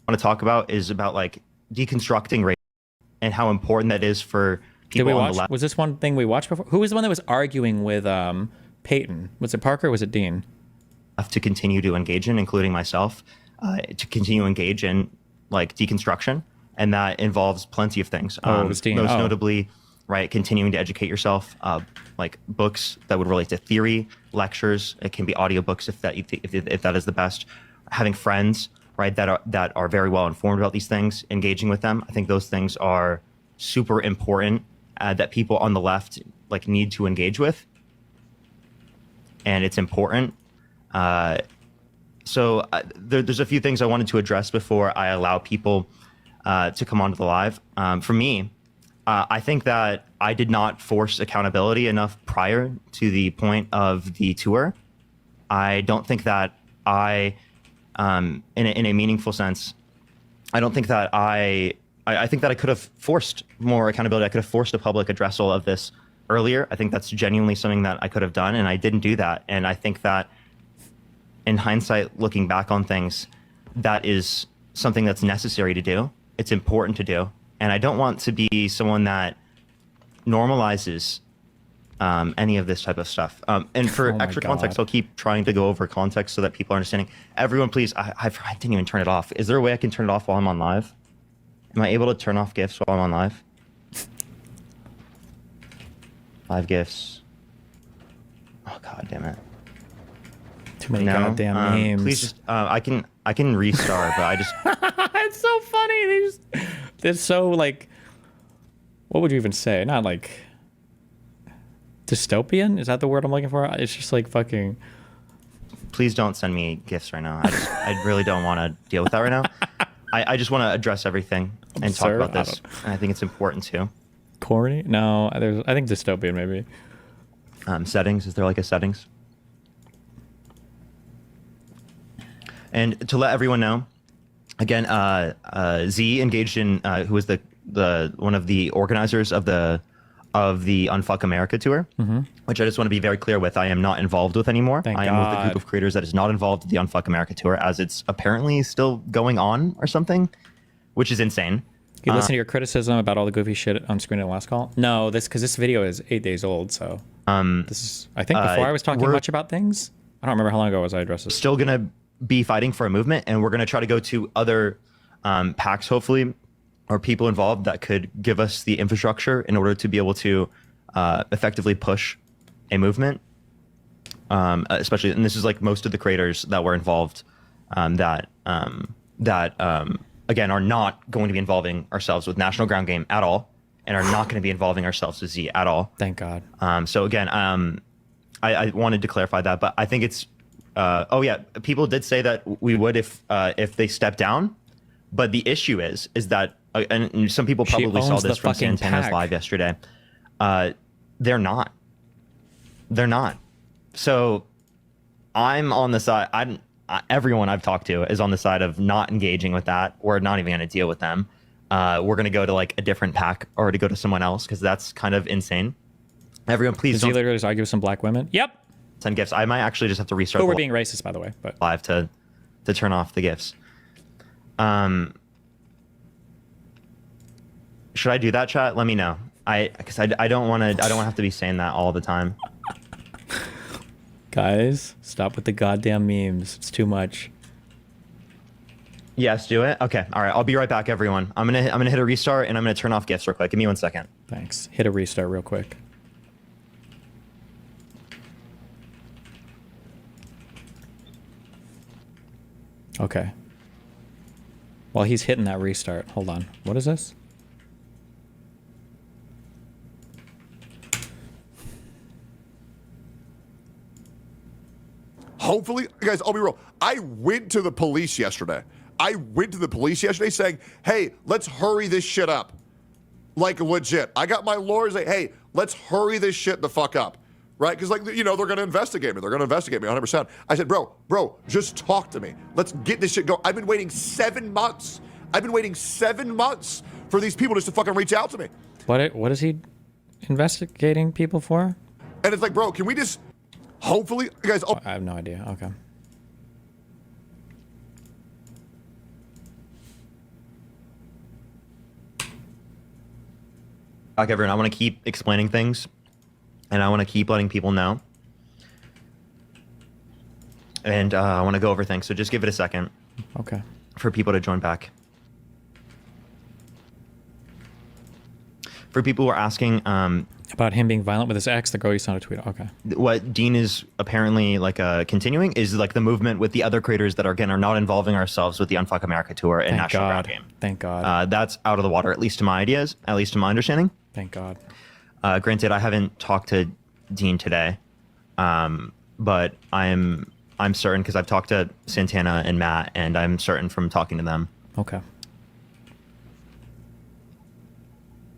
want to talk about is about like deconstructing race and how important that is for Did we people on watch? the left. Was this one thing we watched before? Who was the one that was arguing with Peyton? Was it Parker or was it Dean? To continue to engage in, including myself, to continue to engage in like deconstruction, and that involves plenty of things. Oh, it was Dean. Most Oh. notably, right, continuing to educate yourself, like books that would relate to theory, lectures. It can be audiobooks if that is the best. Having friends, right, that are very well informed about these things, engaging with them. I think those things are super important that people on the left like need to engage with, and it's important. There's a few things I wanted to address before I allow people to come onto the live. For me, I think that I did not force accountability enough prior to the point of the tour. I don't think that I, in a meaningful sense, I don't think that I think that I could have forced more accountability. I could have forced a public addressal of this earlier. I think that's genuinely something that I could have done, and I didn't do that. And I think that in hindsight, looking back on things, that is something that's necessary to do. It's important to do. And I don't want to be someone that normalizes any of this type of stuff. And for extra context, I'll keep trying to go over context so that people are understanding. Everyone, please, I didn't even turn it off. Is there a way I can turn it off while I'm on live? Am I able to turn off GIFs while I'm on live? Live GIFs. Oh, God damn it. Too many goddamn names. Please just, I can restart, but I just... It's so funny. They're so like, what would you even say? Not like dystopian? Is that the word I'm looking for? It's just like fucking... Please don't send me gifts right now. I really don't want to deal with that right now. I just want to address everything and talk about this. And I think it's important too. Corny? No, I think dystopian maybe. Settings, is there like a settings? And to let everyone know, again, Z engaged in, who was the one of the organizers of the Unfuck America tour, which I just want to be very clear with. I am not involved with anymore. Thank I am God. with the group of creators that is not involved with the Unfuck America tour, as it's apparently still going on or something, which is insane. You listen to your criticism about all the goofy shit on screen in the last call? No, because this video is 8 days old, so this is, I think before I was talking much about things. I don't remember how long ago was I addressed this. Still gonna be fighting for a movement, and we're gonna try to go to other packs, hopefully, or people involved that could give us the infrastructure in order to be able to effectively push a movement. Especially, and this is like most of the creators that were involved that again, are not going to be involving ourselves with National Ground Game at all, and are not going to be involving ourselves with Z at all. Thank God. So again, I wanted to clarify that, but I think it's, oh yeah, people did say that we would if they step down, but the issue is that, and some people probably saw this from Santana's live yesterday, they're not. So I'm on the side, everyone I've talked to is on the side of not engaging with that. We're not even going to deal with them. We're going to go to like a different pack or to go to someone else, because that's kind of insane. Everyone, please Did you literally just argue with some black women? Yep. Send gifts. I might actually just have to restart. Oh, we're being racist, by the way. But live to turn off the gifts. Should I do that, chat? Let me know. Because I don't want to. I don't have to be saying that all the time. Guys, stop with the goddamn memes. It's too much. Yes, do it. Okay. All right. I'll be right back, everyone. I'm gonna hit a restart, and I'm gonna turn off gifts real quick. Give me 1 second. Thanks. Hit a restart real quick. Okay. While he's hitting that restart, hold on. What is this? Hopefully, guys, I'll be real. I went to the police yesterday. Saying, hey, let's hurry this shit up. Like, legit. I got my lawyers like, hey, let's hurry this shit the fuck up. Right? Because, like, you know, they're going to investigate me. 100%. I said, bro, just talk to me. Let's get this shit going. I've been waiting 7 months. For these people just to fucking reach out to me. What is he investigating people for? And it's like, bro, can we just... Hopefully, guys... I have no idea. Okay. Back, everyone. I want to keep explaining things, and I want to keep letting people know. And I want to go over things, so just give it a second. Okay. For people to join back. For people who are asking about him being violent with his ex, the girl you saw a tweet. Okay. What Dean is apparently like continuing is like the movement with the other creators that are not involving ourselves with the Unfuck America tour and National Ground Game. Thank God. That's out of the water, at least to my ideas, at least to my understanding. Thank God. Granted, I haven't talked to Dean today, but I'm certain because I've talked to Santana and Matt, and I'm certain from talking to them. Okay.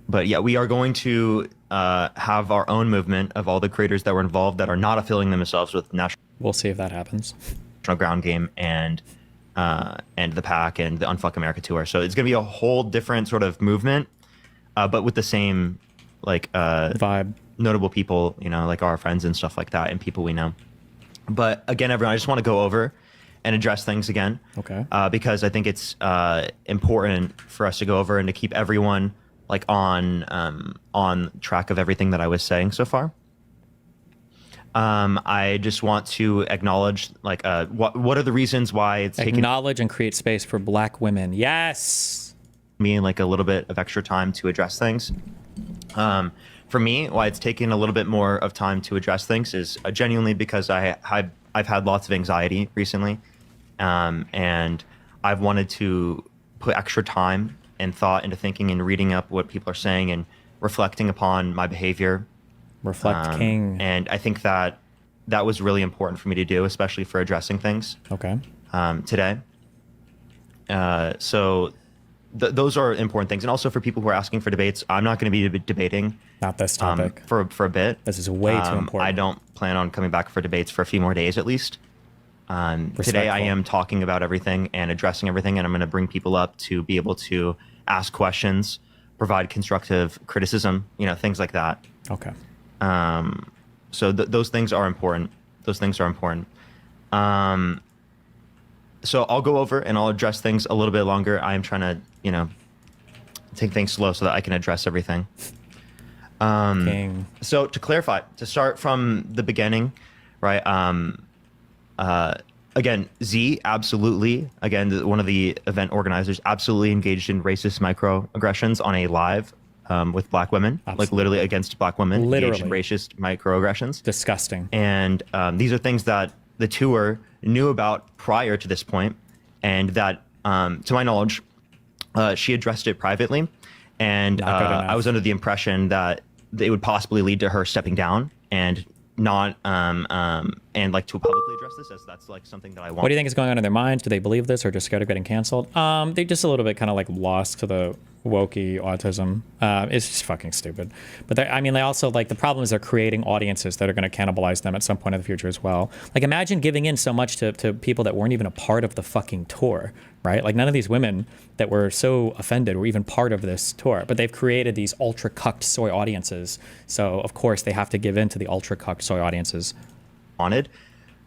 But yeah, we are going to have our own movement of all the creators that were involved that are not affiliating themselves with National. We'll see if that happens. Ground Game and the PAC and the Unfuck America tour. So it's going to be a whole different sort of movement, but with the same like vibe, notable people, like our friends and stuff like that, and people we know. But again, everyone, I just want to go over and address things again. Okay. Because I think it's important for us to go over and to keep everyone like on track of everything that I was saying so far. I just want to acknowledge like what are the reasons why it's acknowledge and create space for Black women. Yes. Me like a little bit of extra time to address things. For me, why it's taken a little bit more of time to address things is genuinely because I've had lots of anxiety recently, and I've wanted to put extra time and thought into thinking and reading up what people are saying and reflecting upon my behavior. Reflect, King. And I think that was really important for me to do, especially for addressing things. Okay. Today. So those are important things. And also for people who are asking for debates, I'm not going to be debating. Not this topic. For a bit. This is way too important. I don't plan on coming back for debates for a few more days at least. Today I am talking about everything and addressing everything, and I'm going to bring people up to be able to ask questions, provide constructive criticism, things like that. Okay. So those things are important. So I'll go over and I'll address things a little bit longer. I am trying to, take things slow so that I can address everything. King. So to clarify, to start from the beginning, right? Again, Z absolutely, again, one of the event organizers, absolutely engaged in racist microaggressions on a live with Black women, Absolutely. like literally against Black women, Literally. engaged in racist microaggressions. Disgusting. And these are things that the tour knew about prior to this point, and that, to my knowledge, she addressed it privately. And I was under the impression that it would possibly lead to her stepping down and not and like to publicly address this, as that's like something that I want. What do you think is going on in their minds? Do they believe this or just scared of getting canceled? They just a little bit kind of like lost to the wokey autism. It's just fucking stupid. But they also like the problem is they're creating audiences that are going to cannibalize them at some point in the future as well. Like imagine giving in so much to people that weren't even a part of the fucking tour, right? Like none of these women that were so offended were even part of this tour, but they've created these ultra cucked soy audiences. So of course they have to give in to the ultra cucked soy audiences. Wanted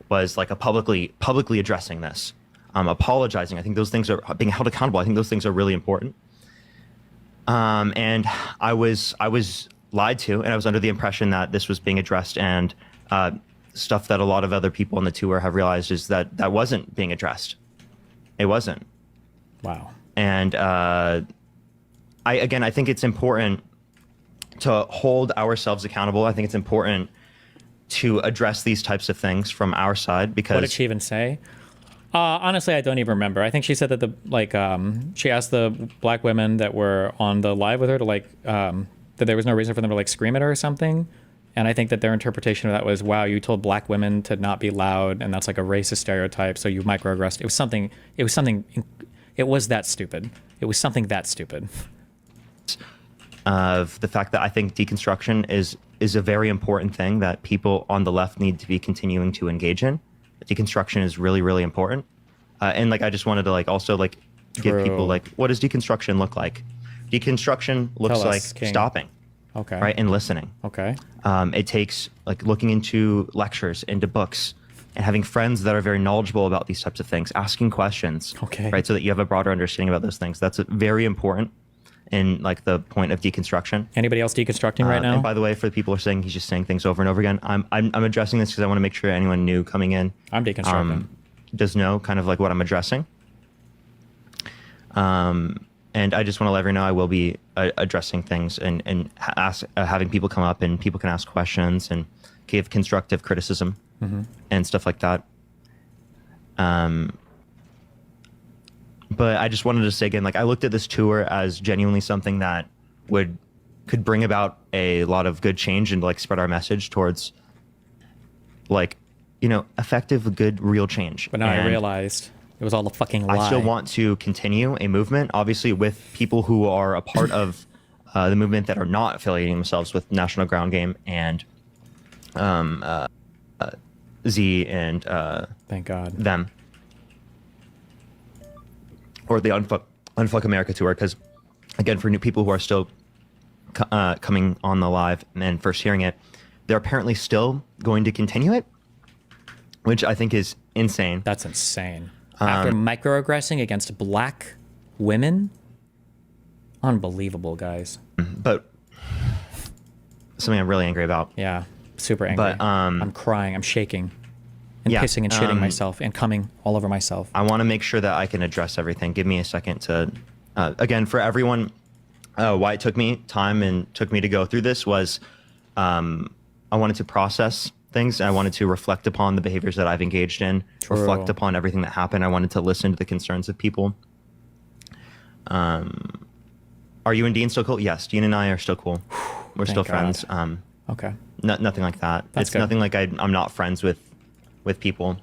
was like a publicly addressing this, apologizing. I think those things are being held accountable. I think those things are really important. And I was lied to, and I was under the impression that this was being addressed, and stuff that a lot of other people on the tour have realized is that wasn't being addressed. It wasn't. Wow. And I think it's important to hold ourselves accountable. I think it's important to address these types of things from our side, because What did she even say? Honestly, I don't even remember. I think she said that she asked the Black women that were on the live with her to that there was no reason for them to like scream at her or something. And I think that their interpretation of that was, wow, you told Black women to not be loud, and that's like a racist stereotype, so you microaggressed. It was that stupid. It was something that stupid. Of the fact that I think deconstruction is a very important thing that people on the left need to be continuing to engage in. Deconstruction is really, really important. And like I just wanted to like also like give people like, what does deconstruction look like? Deconstruction looks Tell like us, King. stopping. Okay. Right, and listening. Okay. It takes like looking into lectures, into books, and having friends that are very knowledgeable about these types of things, asking questions. Okay. Right, so that you have a broader understanding about those things. That's very important. in like the point of deconstruction. Anybody else deconstructing right now? And by the way, for the people who are saying he's just saying things over and over again, I'm addressing this because I want to make sure anyone new coming in I'm deconstructing. does know kind of like what I'm addressing. And I just want to let everyone know I will be addressing things and having people come up and people can ask questions and give constructive criticism and stuff like that. But I just wanted to say again, like I looked at this tour as genuinely something that could bring about a lot of good change and like spread our message towards like, you know, effective, good, real change. But now I And realized it was all a fucking lie. I still want to continue a movement, obviously with people who are a part of the movement that are not affiliating themselves with National Ground Game and Z and Thank God. them. Or the Unfuck America tour, because again, for new people who are still coming on the live and first hearing it, they're apparently still going to continue it, which I think is insane. That's insane. After microaggressing against black women, unbelievable, guys. But something I'm really angry about. Yeah, super angry. But, I'm crying. I'm shaking, and yeah, pissing and shitting myself, and coming all over myself. I want to make sure that I can address everything. Give me a second to, again, for everyone, why it took me time and took me to go through this was I wanted to process things. I wanted to reflect upon the behaviors that I've engaged in, True. reflect upon everything that happened. I wanted to listen to the concerns of people. Are you and Dean still cool? Yes, Dean and I are still cool. We're still God. friends. Okay. Nothing like that. That's It's good. nothing like I'm not friends with people.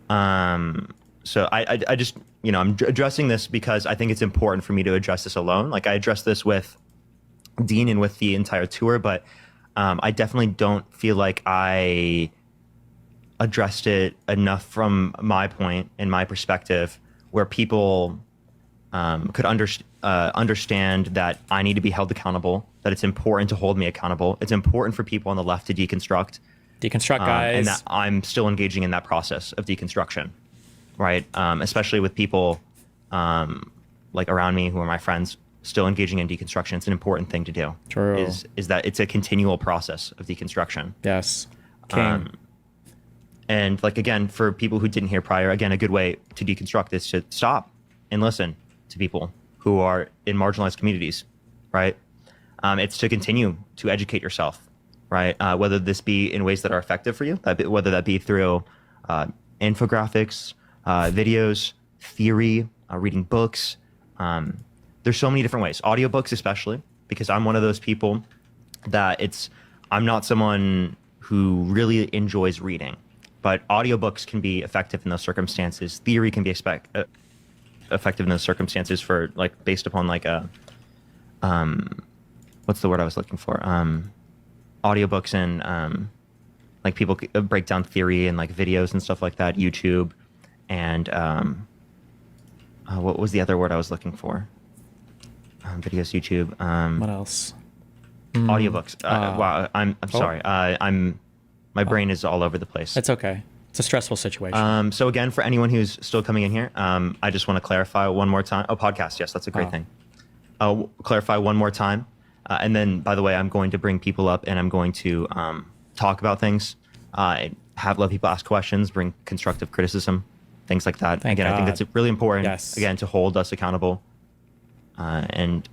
So I just, you know, I'm addressing this because I think it's important for me to address this alone. Like I addressed this with Dean and with the entire tour, but I definitely don't feel like I addressed it enough from my point and my perspective where people could understand that I need to be held accountable, that it's important to hold me accountable. It's important for people on the left to deconstruct. Deconstruct, guys. And that I'm still engaging in that process of deconstruction, right? Especially with people like around me who are my friends, still engaging in deconstruction. It's an important thing to do. True. Is that it's a continual process of deconstruction. Yes. King. And like, again, for people who didn't hear prior, again, a good way to deconstruct is to stop and listen to people who are in marginalized communities, right? It's to continue to educate yourself, right? Whether this be in ways that are effective for you, whether that be through infographics, videos, theory, reading books. There's so many different ways. Audiobooks especially, because I'm one of those people that I'm not someone who really enjoys reading, but audiobooks can be effective in those circumstances. Theory can be effective in those circumstances for like based upon like what's the word I was looking for? Audiobooks and like people break down theory and like videos and stuff like that, YouTube, and what was the other word I was looking for? Videos, YouTube. What else? Audiobooks. Wow, I'm sorry. My brain is all over the place. It's okay. It's a stressful situation. So again, for anyone who's still coming in here, I just want to clarify one more time. Oh, podcast. Yes, that's a great thing. Clarify one more time. And then, by the way, I'm going to bring people up and I'm going to talk about things, let people ask questions, bring constructive criticism, things like that. Thank I think God. that's really important, Yes. again, to hold us accountable and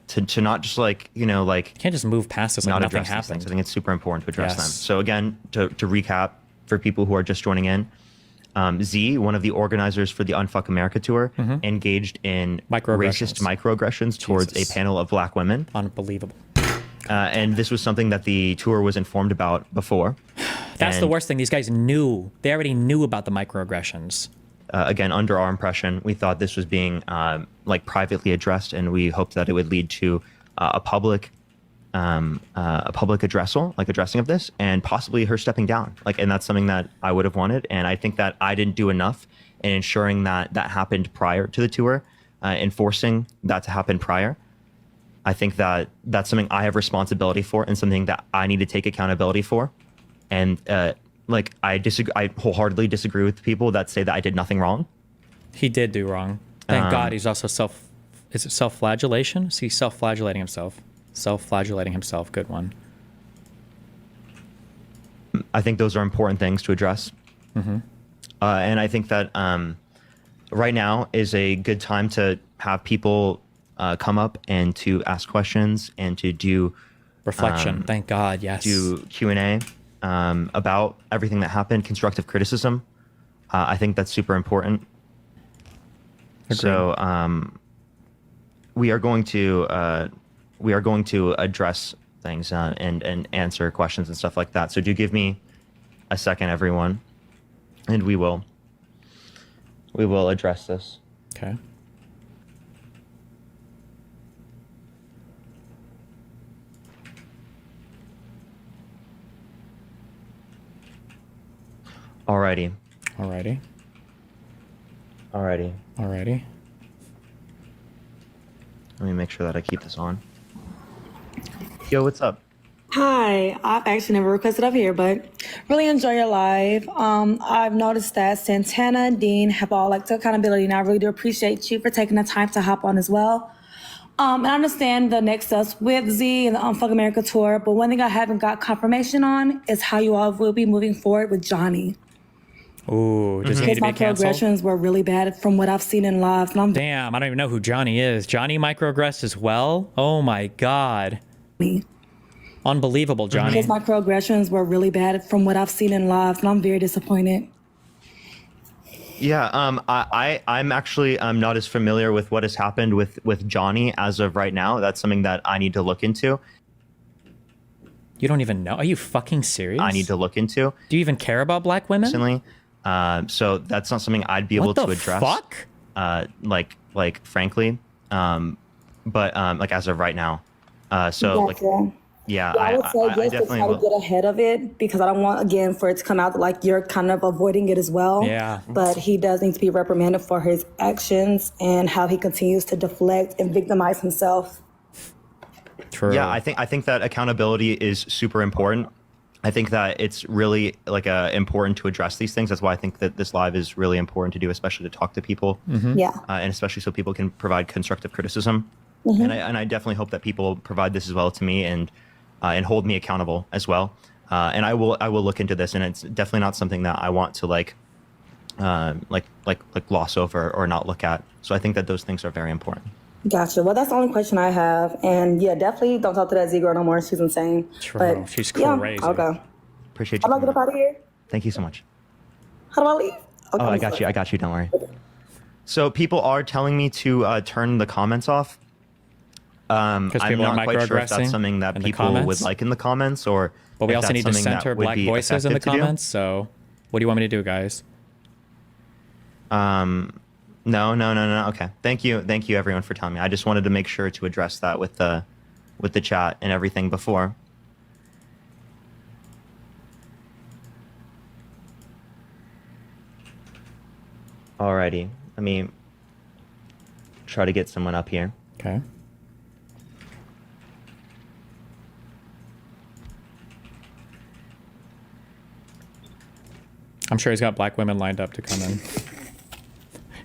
to not just like, you know, like You can't just move past this like not nothing address these happened. things. I think it's super important to address Yes. them. So again, to recap for people who are just joining in, Z, one of the organizers for the Unfuck America tour, engaged in racist microaggressions towards Jesus. a panel of black women. Unbelievable. And this was something that the tour was informed about before. That's the And, worst thing. These guys knew. They already knew about the microaggressions. Again, under our impression, we thought this was being like privately addressed, and we hoped that it would lead to a public addressing of this, and possibly her stepping down. And that's something that I would have wanted, and I think that I didn't do enough in ensuring that that happened prior to the tour, enforcing that to happen prior. I think that that's something I have responsibility for, and something that I need to take accountability for. And I disagree. I wholeheartedly disagree with people that say that I did nothing wrong. He did do wrong. Thank God he's also is it self-flagellation? See, self-flagellating himself. Self-flagellating himself. Good one. I think those are important things to address. And I think that right now is a good time to have people come up and to ask questions and to do Reflection. Thank God. Yes. do Q&A about everything that happened, constructive criticism. I think that's super important. Agreed. So we are going to address things and answer questions and stuff like that. So do give me a second, everyone, and we will address this. Okay. Alrighty. Alrighty. Alrighty. Alrighty. Let me make sure that I keep this on. Yo, what's up? Hi, I've actually never requested up here, but really enjoy your live. I've noticed that Santana, Dean have all like took accountability, and I really do appreciate you for taking the time to hop on as well. And I understand the next steps with Z and the Unfuck America tour, but one thing I haven't got confirmation on is how you all will be moving forward with Johnny. Ooh, does he need His to be canceled? microaggressions were really bad from what I've seen in live, and I'm Damn, I don't even know who Johnny is. Johnny microaggressed as well? Oh my God. Unbelievable, Johnny. his microaggressions were really bad from what I've seen in live, and I'm very disappointed. Yeah, I'm actually not as familiar with what has happened with Johnny as of right now. That's something that I need to look into. You don't even know? Are you fucking serious? I need to look into Do you even care about black women? recently. So that's not something I'd be able What the to address. fuck? Frankly, but like as of right now. So like, Gotcha. yeah, I would say I just to definitely try to will. get ahead of it, because I don't want, again, for it to come out that like you're kind of avoiding it as well. Yeah. But he does need to be reprimanded for his actions and how he continues to deflect and victimize himself. True. Yeah, I think that accountability is super important. I think that it's really like important to address these things. That's why I think that this live is really important to do, especially to talk to people, Yeah. and especially so people can provide constructive criticism. Mm-hmm. And I definitely hope that people provide this as well to me and hold me accountable as well. And I will look into this, and it's definitely not something that I want to like gloss over or not look at. So I think that those things are very important. Gotcha. Well, that's the only question I have. And yeah, definitely don't talk to that Z girl no more. She's insane. True. But She's yeah, crazy. I'll go. Appreciate How you. do I get up out of here? Thank you so much. How do I leave? Okay, Oh, I I'm got sorry. you. I got you. Don't worry. So people are telling me to turn the comments off. I'm Because people are not quite sure if microaggressing that's something that in the people would comments. like in the comments, or But we if also that's need to something that center would black be voices in the effective to do. comments. So what do you want me to do, guys? No. Okay. Thank you, everyone, for telling me. I just wanted to make sure to address that with the chat and everything before. Alrighty. Let me try to get someone up here. Okay. I'm sure he's got black women lined up to come in.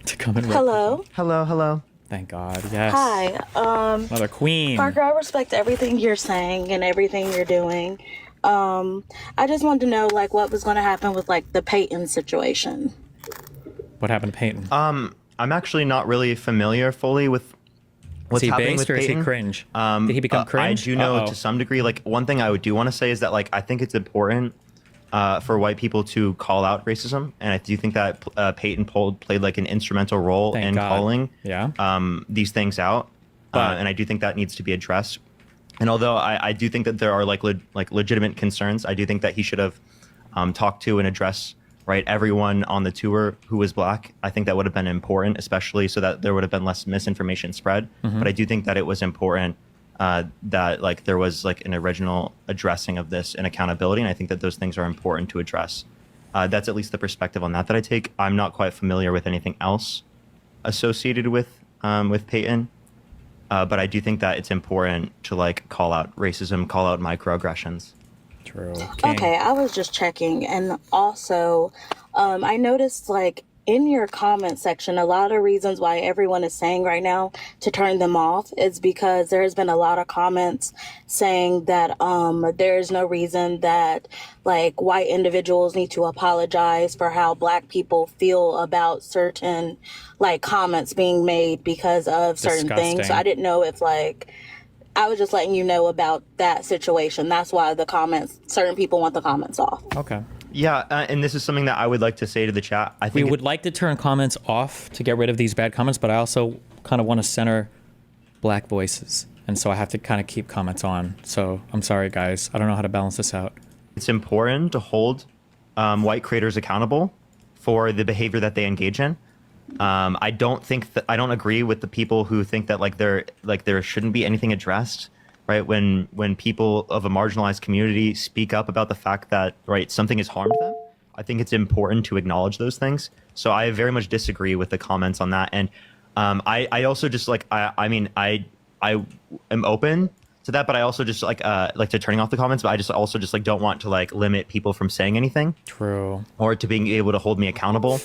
to come in. Hello. Hello. Thank God. Yes. Hi. Another queen. Parker, I respect everything you're saying and everything you're doing. I just wanted to know like what was going to happen with like the Peyton situation. What happened to Peyton? I'm actually not really familiar fully with what's is he happening based with or is he Peyton. cringe? Did he become cringe? I do know Uh-oh. to some degree. Like one thing I do want to say is that like I think it's important for white people to call out racism, and I do think that Peyton played like an instrumental role Thank in God. calling Yeah. these things out, But- and I do think that needs to be addressed. And although I do think that there are like legitimate concerns, I do think that he should have talked to and addressed everyone on the tour who was black. I think that would have been important, especially so that there would have been less misinformation spread. But I do think that it was important that like there was like an original addressing of this and accountability, and I think that those things are important to address. That's at least the perspective on that I take. I'm not quite familiar with anything else associated with Peyton. But I do think that it's important to like call out racism, call out microaggressions. True. King. Okay, I was just checking, and also I noticed like in your comment section, a lot of reasons why everyone is saying right now to turn them off is because there's been a lot of comments saying that there's no reason that like white individuals need to apologize for how Black people feel about certain like comments being made because of certain things. So Disgusting. I didn't know if like I was just letting you know about that situation. That's why the comments, certain people want the comments off. Okay. Yeah, and this is something that I would like to say to the chat. I We think would like to turn comments off to get rid of these bad comments, but I also kind of want to center Black voices. And so I have to kind of keep comments on. So I'm sorry, guys. I don't know how to balance this out. it's important to hold white creators accountable for the behavior that they engage in. I don't agree with the people who think that there shouldn't be anything addressed, right? When people of a marginalized community speak up about the fact that something has harmed them, I think it's important to acknowledge those things. So I very much disagree with the comments on that, and I also just I am open to that, but I also just like to turning off the comments, but I just also just don't want to limit people from saying anything. True. Or to being able to hold me accountable.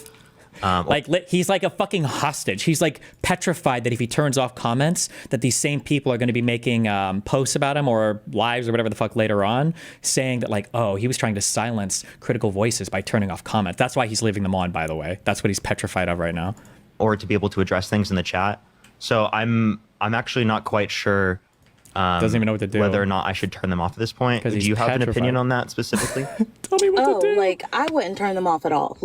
He's like a fucking hostage. He's like petrified that if he turns off comments, that these same people are going to be making posts about him or lives or whatever the fuck later on, saying that he was trying to silence critical voices by turning off comments. That's why he's leaving them on, by the way. That's what he's petrified of right now. Or to be able to address things in the chat. So I'm actually not quite sure. Doesn't even know what to do. Whether or not I should turn them off at this point. Do you have an opinion on that specifically? Tell me what to do. I wouldn't turn them off at all.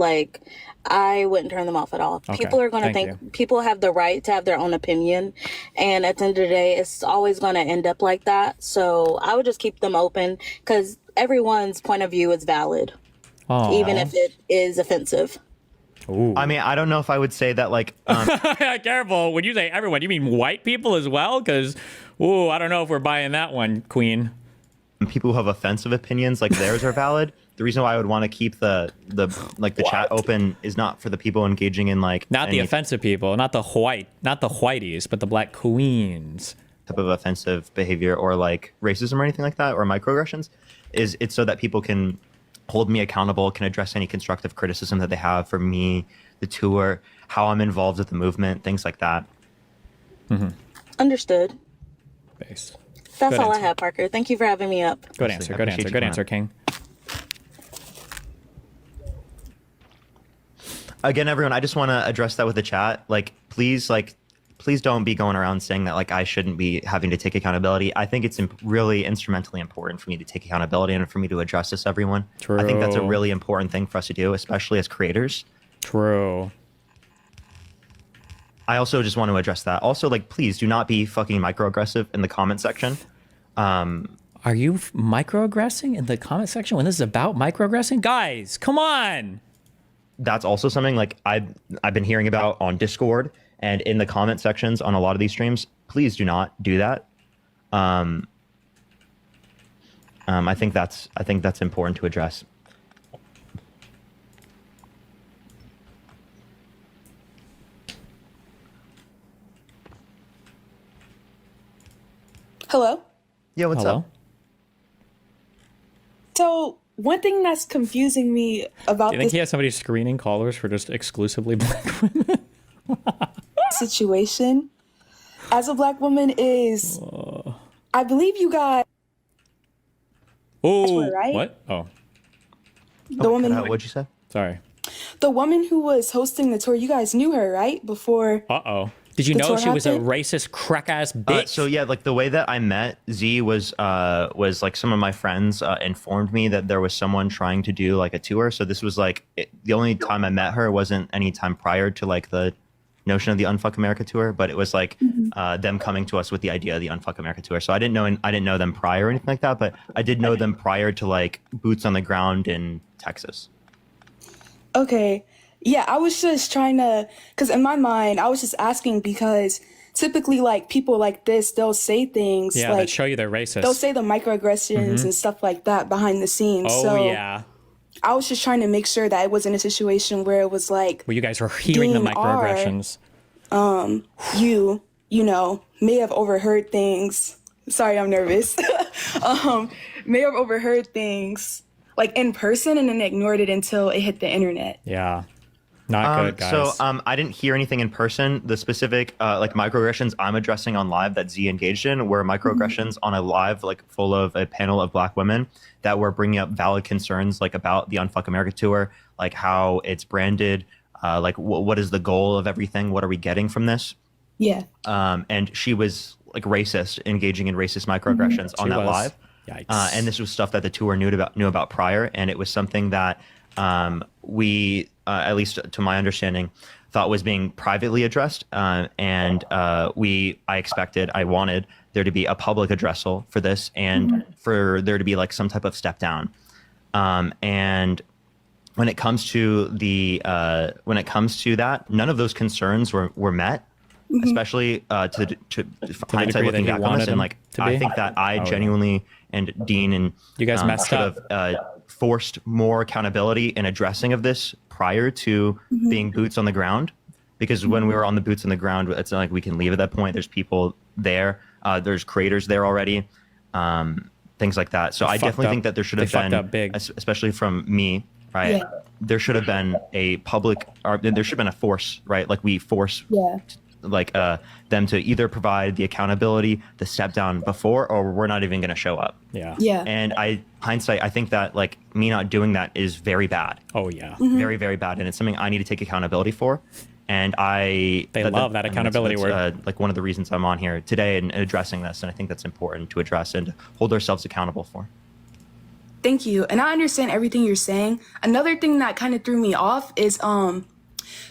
I wouldn't turn them off at all. Okay, people are going to think people have the right to have their own opinion. And at the end of the day, it's always going to end up like that. So I would just keep them open because everyone's point of view is valid, even if it is offensive. Ooh. I mean, I don't know if I would say that Careful. When you say everyone, you mean white people as well? Because, I don't know if we're buying that one, Queen. People who have offensive opinions theirs are valid. The reason why I would want to keep the chat open is not for the people engaging in not the offensive people, not the whiteies, but the Black queens. Type of offensive behavior or racism or anything like that, or microaggressions. It's so that people can hold me accountable, can address any constructive criticism that they have for me, the tour, how I'm involved with the movement, things like that. Mm-hmm. Understood. Base. That's Good all answer. I have, Parker. Thank you for having me up. Good answer. Good answer. Good answer, King. Again, everyone, I just want to address that with the chat. Please don't be going around saying that I shouldn't be having to take accountability. I think it's really instrumentally important for me to take accountability and for me to address this, everyone. True. I think that's a really important thing for us to do, especially as creators. True. I also just want to address that. Also, please do not be fucking microaggressive in the comment section. Are you microaggressing in the comment section when this is about microaggressing? Guys, come on. That's also something I've been hearing about on Discord and in the comment sections on a lot of these streams. Please do not do that. I think that's important to address. Hello? Yeah, what's Hello? up? So, one thing that's confusing me about Do you think this he has somebody screening callers for just exclusively Black women? situation as a Black woman is, I believe you got Oh, right? what? Oh, the woman, What'd you say? sorry. the woman who was hosting the tour. You guys knew her, right? Before. Uh-oh. Did you The know tour she was a happened? racist crack-ass bitch? So yeah, the way that I met Z was some of my friends informed me that there was someone trying to do a tour. So this was the only time I met her wasn't any time prior to the notion of the Unfuck America tour, but it was them coming to us with the idea of the Unfuck America tour. So I didn't know them prior or anything like that, but I did know them prior to boots on the ground in Texas. Okay. Yeah, I was just trying to, because in my mind, I was just asking because typically, people like this, they'll say things yeah, that show you they're racist. they'll say the microaggressions and stuff like that behind the scenes. oh, So yeah. I was just trying to make sure that it wasn't a situation where it was Well, you guys were hearing the Dean R. microaggressions. you may have overheard things. Sorry, I'm nervous. May have overheard things in person and then ignored it until it hit the internet. Yeah. Not good, guys. So I didn't hear anything in person. The specific like microaggressions I'm addressing on live that Z engaged in were microaggressions on a live like full of a panel of Black women that were bringing up valid concerns like about the Unfuck America tour, like how it's branded, like what is the goal of everything? What are we getting from this? Yeah. And she was like racist, engaging in racist microaggressions on She that was. live. Yikes. And this was stuff that the tour knew about prior, and it was something that we, at least to my understanding, thought was being privately addressed. And I wanted there to be a public addressal for this, and for there to be like some type of step down. And when it comes to that, none of those concerns were met. Especially to hindsight degree that looking he back on wanted this, and them like to I be? think that I Oh, yeah. genuinely and Dean and You guys messed should up. have forced more accountability in addressing of this prior to being boots on the ground, because when we were on the boots on the ground, it's not like we can leave at that point. There's people there, there's creators there already, things like that. So I fucked definitely up. think that there should They have fucked been, up big. especially from me, right? Yeah. There should have been a public, or there should have been a force, right? Like we force Yeah. like them to either provide the accountability, the step down before, or we're not even going to show up. Yeah. Yeah. And hindsight, I think that like me not doing that is very bad, Oh, yeah. very, very bad. And it's something I need to take accountability for. And They love that I mean, accountability that's, word. like one of the reasons I'm on here today and addressing this. And I think that's important to address and hold ourselves accountable for. Thank you. And I understand everything you're saying. Another thing that kind of threw me off is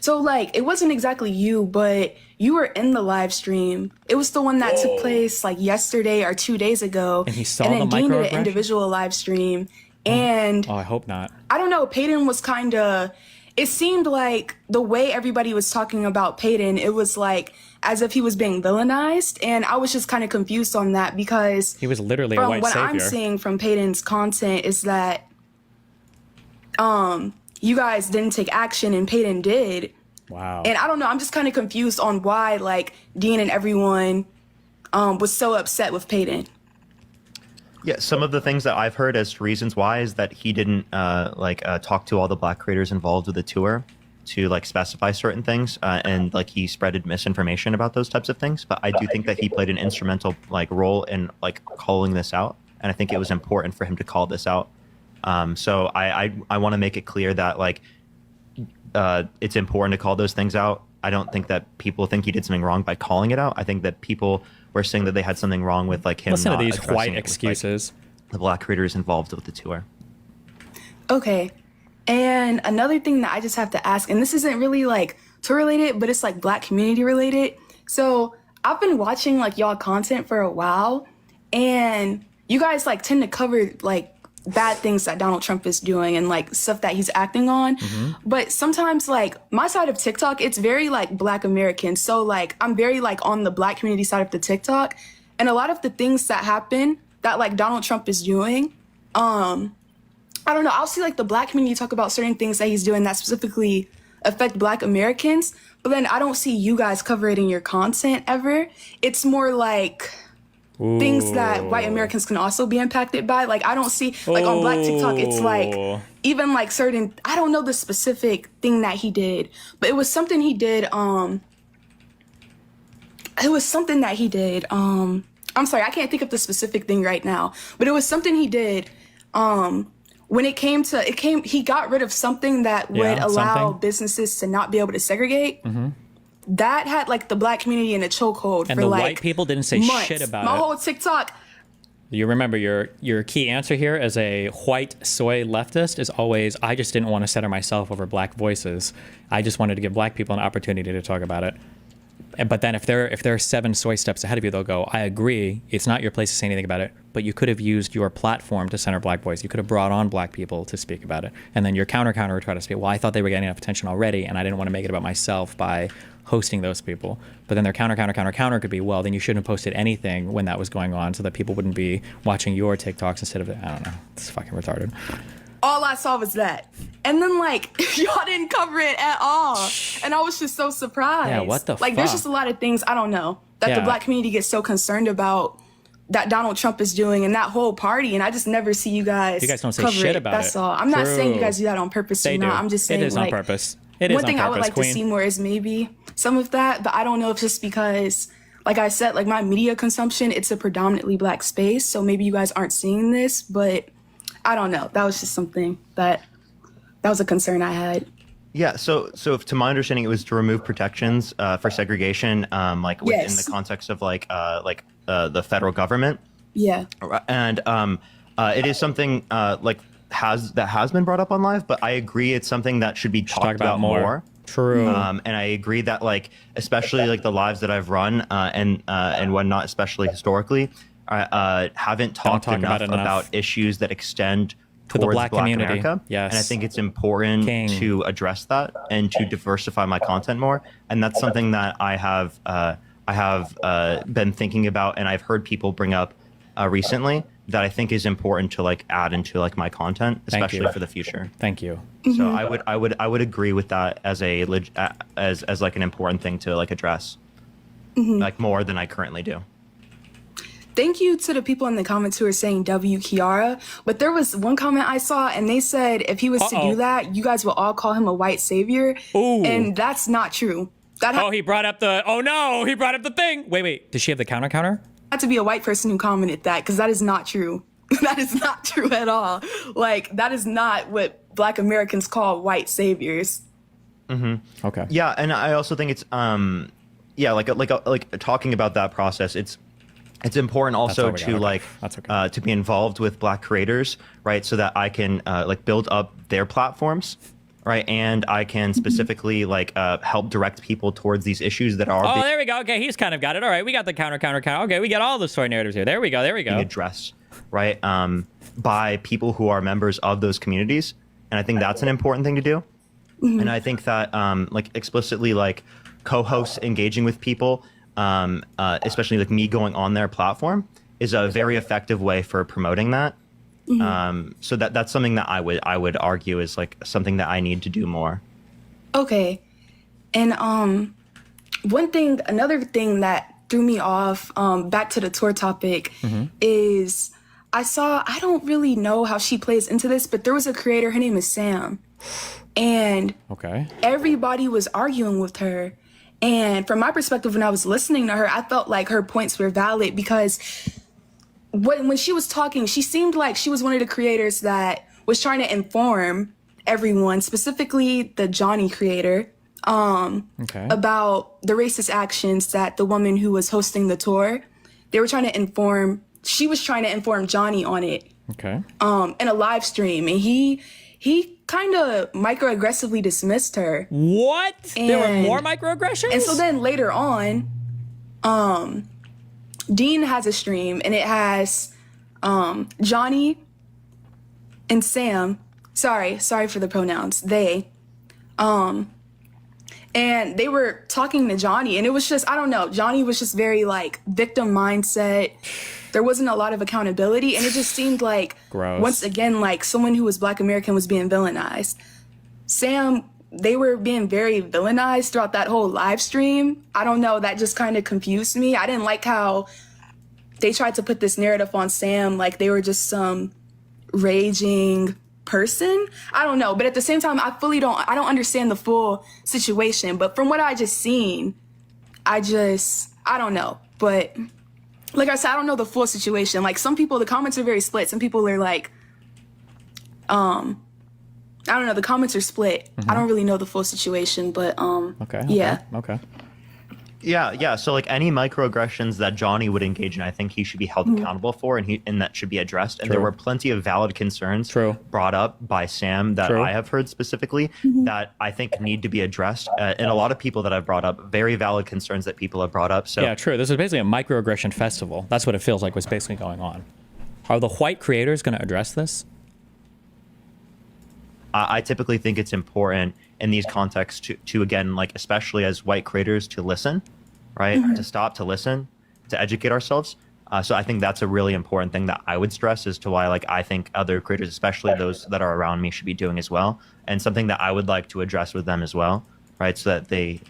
so like it wasn't exactly you, but you were in the live stream. It was the one that took place like yesterday or 2 days ago. And he saw and then the Dean did microaggression? an individual live stream. And Oh, I hope not. I don't know, Peyton was kind of, it seemed like the way everybody was talking about Peyton, it was like as if he was being villainized. And I was just kind of confused on that because He was literally a from white what I'm savior. seeing from Peyton's content is that you guys didn't take action and Peyton did. Wow. And I don't know, I'm just kind of confused on why like Dean and everyone was so upset with Peyton. Yeah, some of the things that I've heard as reasons why is that he didn't talk to all the Black creators involved with the tour to like specify certain things, and like he spreaded misinformation about those types of things. But I do think that he played an instrumental like role in like calling this out, and I think it was important for him to call this out. So I want to make it clear that like it's important to call those things out. I don't think that people think he did something wrong by calling it out. I think that people were saying that they had something wrong with like him. Listen to not these addressing white it with, like, excuses. the Black creators involved with the tour. Okay. And another thing that I just have to ask, and this isn't really like tour related, but it's like Black community related. So I've been watching like y'all content for a while, and you guys like tend to cover like bad things that Donald Trump is doing and like stuff that he's acting on. But sometimes like my side of TikTok, it's very like Black American. So like I'm very like on the Black community side of the TikTok. And a lot of the things that happen that like Donald Trump is doing, I don't know, I'll see like the Black community talk about certain things that he's doing that specifically affect Black Americans, but then I don't see you guys cover it in your content ever. It's more like things that white Americans can also be impacted by. Like I don't see like on Black TikTok, it's like even like certain, I don't know the specific thing that he did, but it was something he did. I'm sorry, I can't think of the specific thing right now, but it was something he did. When it came, he got rid of something that would allow something. businesses to not be able to segregate. That had like the Black community in a chokehold And for the like white people didn't say months. shit about My it. whole TikTok. You remember your key answer here as a white soy leftist is always, I just didn't want to center myself over Black voices. I just wanted to give Black people an opportunity to talk about it. But then if they're 7 soy steps ahead of you, they'll go, I agree, it's not your place to say anything about it, but you could have used your platform to center Black voice. You could have brought on Black people to speak about it. And then your counter would try to speak, well, I thought they were getting enough attention already, and I didn't want to make it about myself by hosting those people. But then their counter could be, well, then you shouldn't have posted anything when that was going on so that people wouldn't be watching your TikToks instead of, I don't know, it's fucking retarded. All I saw was that. And then like y'all didn't cover it at all. And I was just so surprised. Yeah, what the Like there's fuck? just a lot of things, I don't know, that the Yeah. Black community gets so concerned about that Donald Trump is doing and that whole party, and I just never see you guys You guys don't say cover shit it. about That's it. all. I'm not saying you True. guys do that on purpose They or do. not. I'm just saying it is like on purpose. It is one on thing I would purpose, like Queen. to see more is maybe some of that, but I don't know if just because, like I said, like my media consumption, it's a predominantly black space, so maybe you guys aren't seeing this, but I don't know. That was just something that was a concern I had. Yeah, so to my understanding, it was to remove protections for segregation, like within Yes. the context of like the federal government, Yeah. and it is something like that has been brought up on live, but I agree it's something that should be talked Talk about more. True. And I agree that like especially like the lives that I've run and whatnot, especially historically, haven't talked talk enough about it enough. about issues that extend To the towards Black community. America. Yes. And I think it's important King. to address that and to diversify my content more. And that's something that I have been thinking about, and I've heard people bring up recently that I think is important to like add into like my content, Thank especially you. for the future. Thank you. So I would agree with that as as like an important thing to like address, like more than I currently do. Thank you to the people in the comments who are saying W Kiara, but there was one comment I saw and they said if he was to Uh-oh. do that, you guys will all call him a white savior. Ooh. And that's not true. That Oh, he brought up the. Oh no, he brought up the thing. Wait. Does she have the counter? had to be a white person who commented that because that is not true. That is not true at all. Like, that is not what Black Americans call white saviors. Okay. Yeah, and I also think it's like talking about that process. It's important also all we got. to Okay. like That's okay. to be involved with Black creators, right? So that I can like build up their platforms, right? And I can specifically like help direct people towards these issues that are Oh, being there we go. Okay, he's kind of got it. All right, we got the counter. Okay, we got all the story narratives here. There we go. addressed, right? By people who are members of those communities, and I think that's an important thing to do. And I think that like explicitly like co-hosts engaging with people, especially like me going on their platform, is a very effective way for promoting that. So that's something that I would argue is like something that I need to do more. Okay. And another thing that threw me off, back to the tour topic, is I don't really know how she plays into this, but there was a creator, her name is Sam. And Okay. everybody was arguing with her. And from my perspective, when I was listening to her, I felt like her points were valid because when she was talking, she seemed like she was one of the creators that was trying to inform everyone, specifically the Johnny creator, Okay. about the racist actions that the woman who was hosting the tour, she was trying to inform Johnny on it Okay. in a live stream. And he kind of microaggressively dismissed her. What? There were And- more microaggressions? And so then later on, Dean has a stream and it has Johnny and Sam. Sorry for the pronouns. They. And they were talking to Johnny, and it was just, I don't know, Johnny was just very like victim mindset. There wasn't a lot of accountability, and it just seemed like Gross. once again, like someone who was Black American was being villainized. Sam, they were being very villainized throughout that whole live stream. I don't know, that just kind of confused me. I didn't like how they tried to put this narrative on Sam like they were just some raging person. I don't know, but at the same time, I don't understand the full situation. But from what I just seen, I don't know. But like I said, I don't know the full situation. Like some people, the comments are very split. Some people are like, I don't know. The comments are split. I don't really know the full situation, but Okay. yeah. Okay. Yeah. So like any microaggressions that Johnny would engage in, I think he should be held accountable for, and that should be addressed. And there True. were plenty of valid concerns True. brought up by Sam that True. I have heard specifically that I think need to be addressed. And a lot of people that I've brought up, very valid concerns that people have brought up. So Yeah, true. This is basically a microaggression festival. That's what it feels like was basically going on. Are the white creators going to address this? I typically think it's important in these contexts to again, like especially as white creators, to listen, right? To stop, to listen, to educate ourselves. So I think that's a really important thing that I would stress as to why like I think other creators, especially those that are around me, should be doing as well, and something that I would like to address with them as well, right? So that they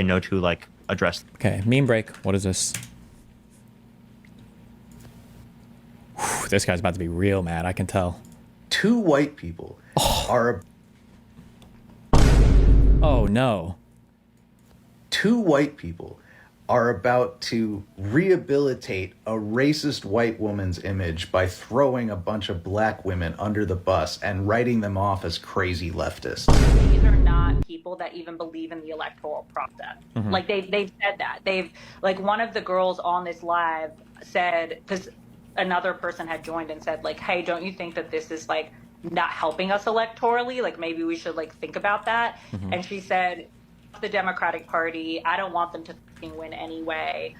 know to like address. Okay, meme break. What is this? Whew, this guy's about to be real mad. I can tell. Two white people are Oh no. Two white people are about to rehabilitate a racist white woman's image by throwing a bunch of black women under the bus and writing them off as crazy leftists. These are not people that even believe in the electoral process. Like they've said that. Like one of the girls on this live said, because another person had joined and said like, hey, don't you think that this is like not helping us electorally? Like maybe we should like think about that. And she said, the Democratic Party, I don't want them to fucking win anyway.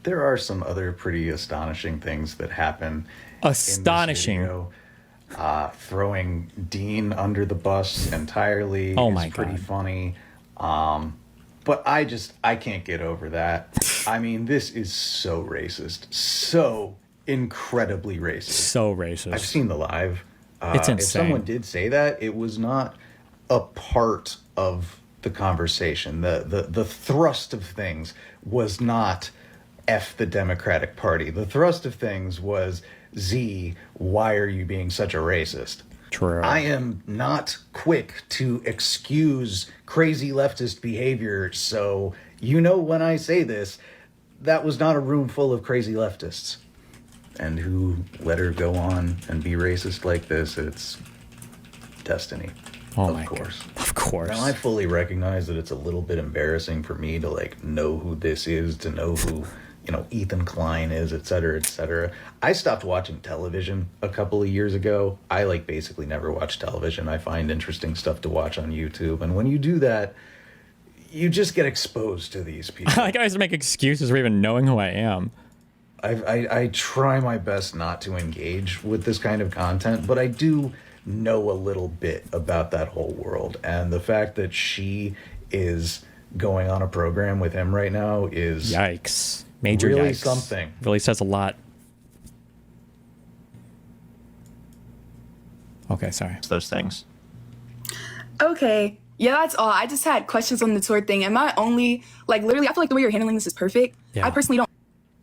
There are some other pretty astonishing things that happen. Astonishing. In this video. Throwing Dean under the bus entirely Oh is my pretty God. funny. But I can't get over that. I mean, this is so racist. So incredibly racist. So racist. I've seen the live. It's If insane. someone did say that, it was not a part of the conversation. The thrust of things was not F the Democratic Party. The thrust of things was, Z, why are you being such a racist? True. I am not quick to excuse crazy leftist behavior, so you know when I say this, that was not a room full of crazy leftists. And who let her go on and be racist like this? It's destiny. Oh of my course. God. Of course. Now I fully recognize that it's a little bit embarrassing for me to like know who this is, to know who, you know, Ethan Klein is, et cetera, et cetera. I stopped watching television a couple of years ago. I like basically never watch television. I find interesting stuff to watch on YouTube. And when you do that, you just get exposed to these people. I guys make excuses for even knowing who I am. I try my best not to engage with this kind of content, but I do know a little bit about that whole world. And the fact that she is going on a program with him right now is Yikes. Major really yikes. something. Really says a lot. Okay, sorry. Those things. Okay. Yeah, that's all. I just had questions on the tour thing. Am I only like literally? I feel like the way you're handling this is perfect. Yeah. I personally don't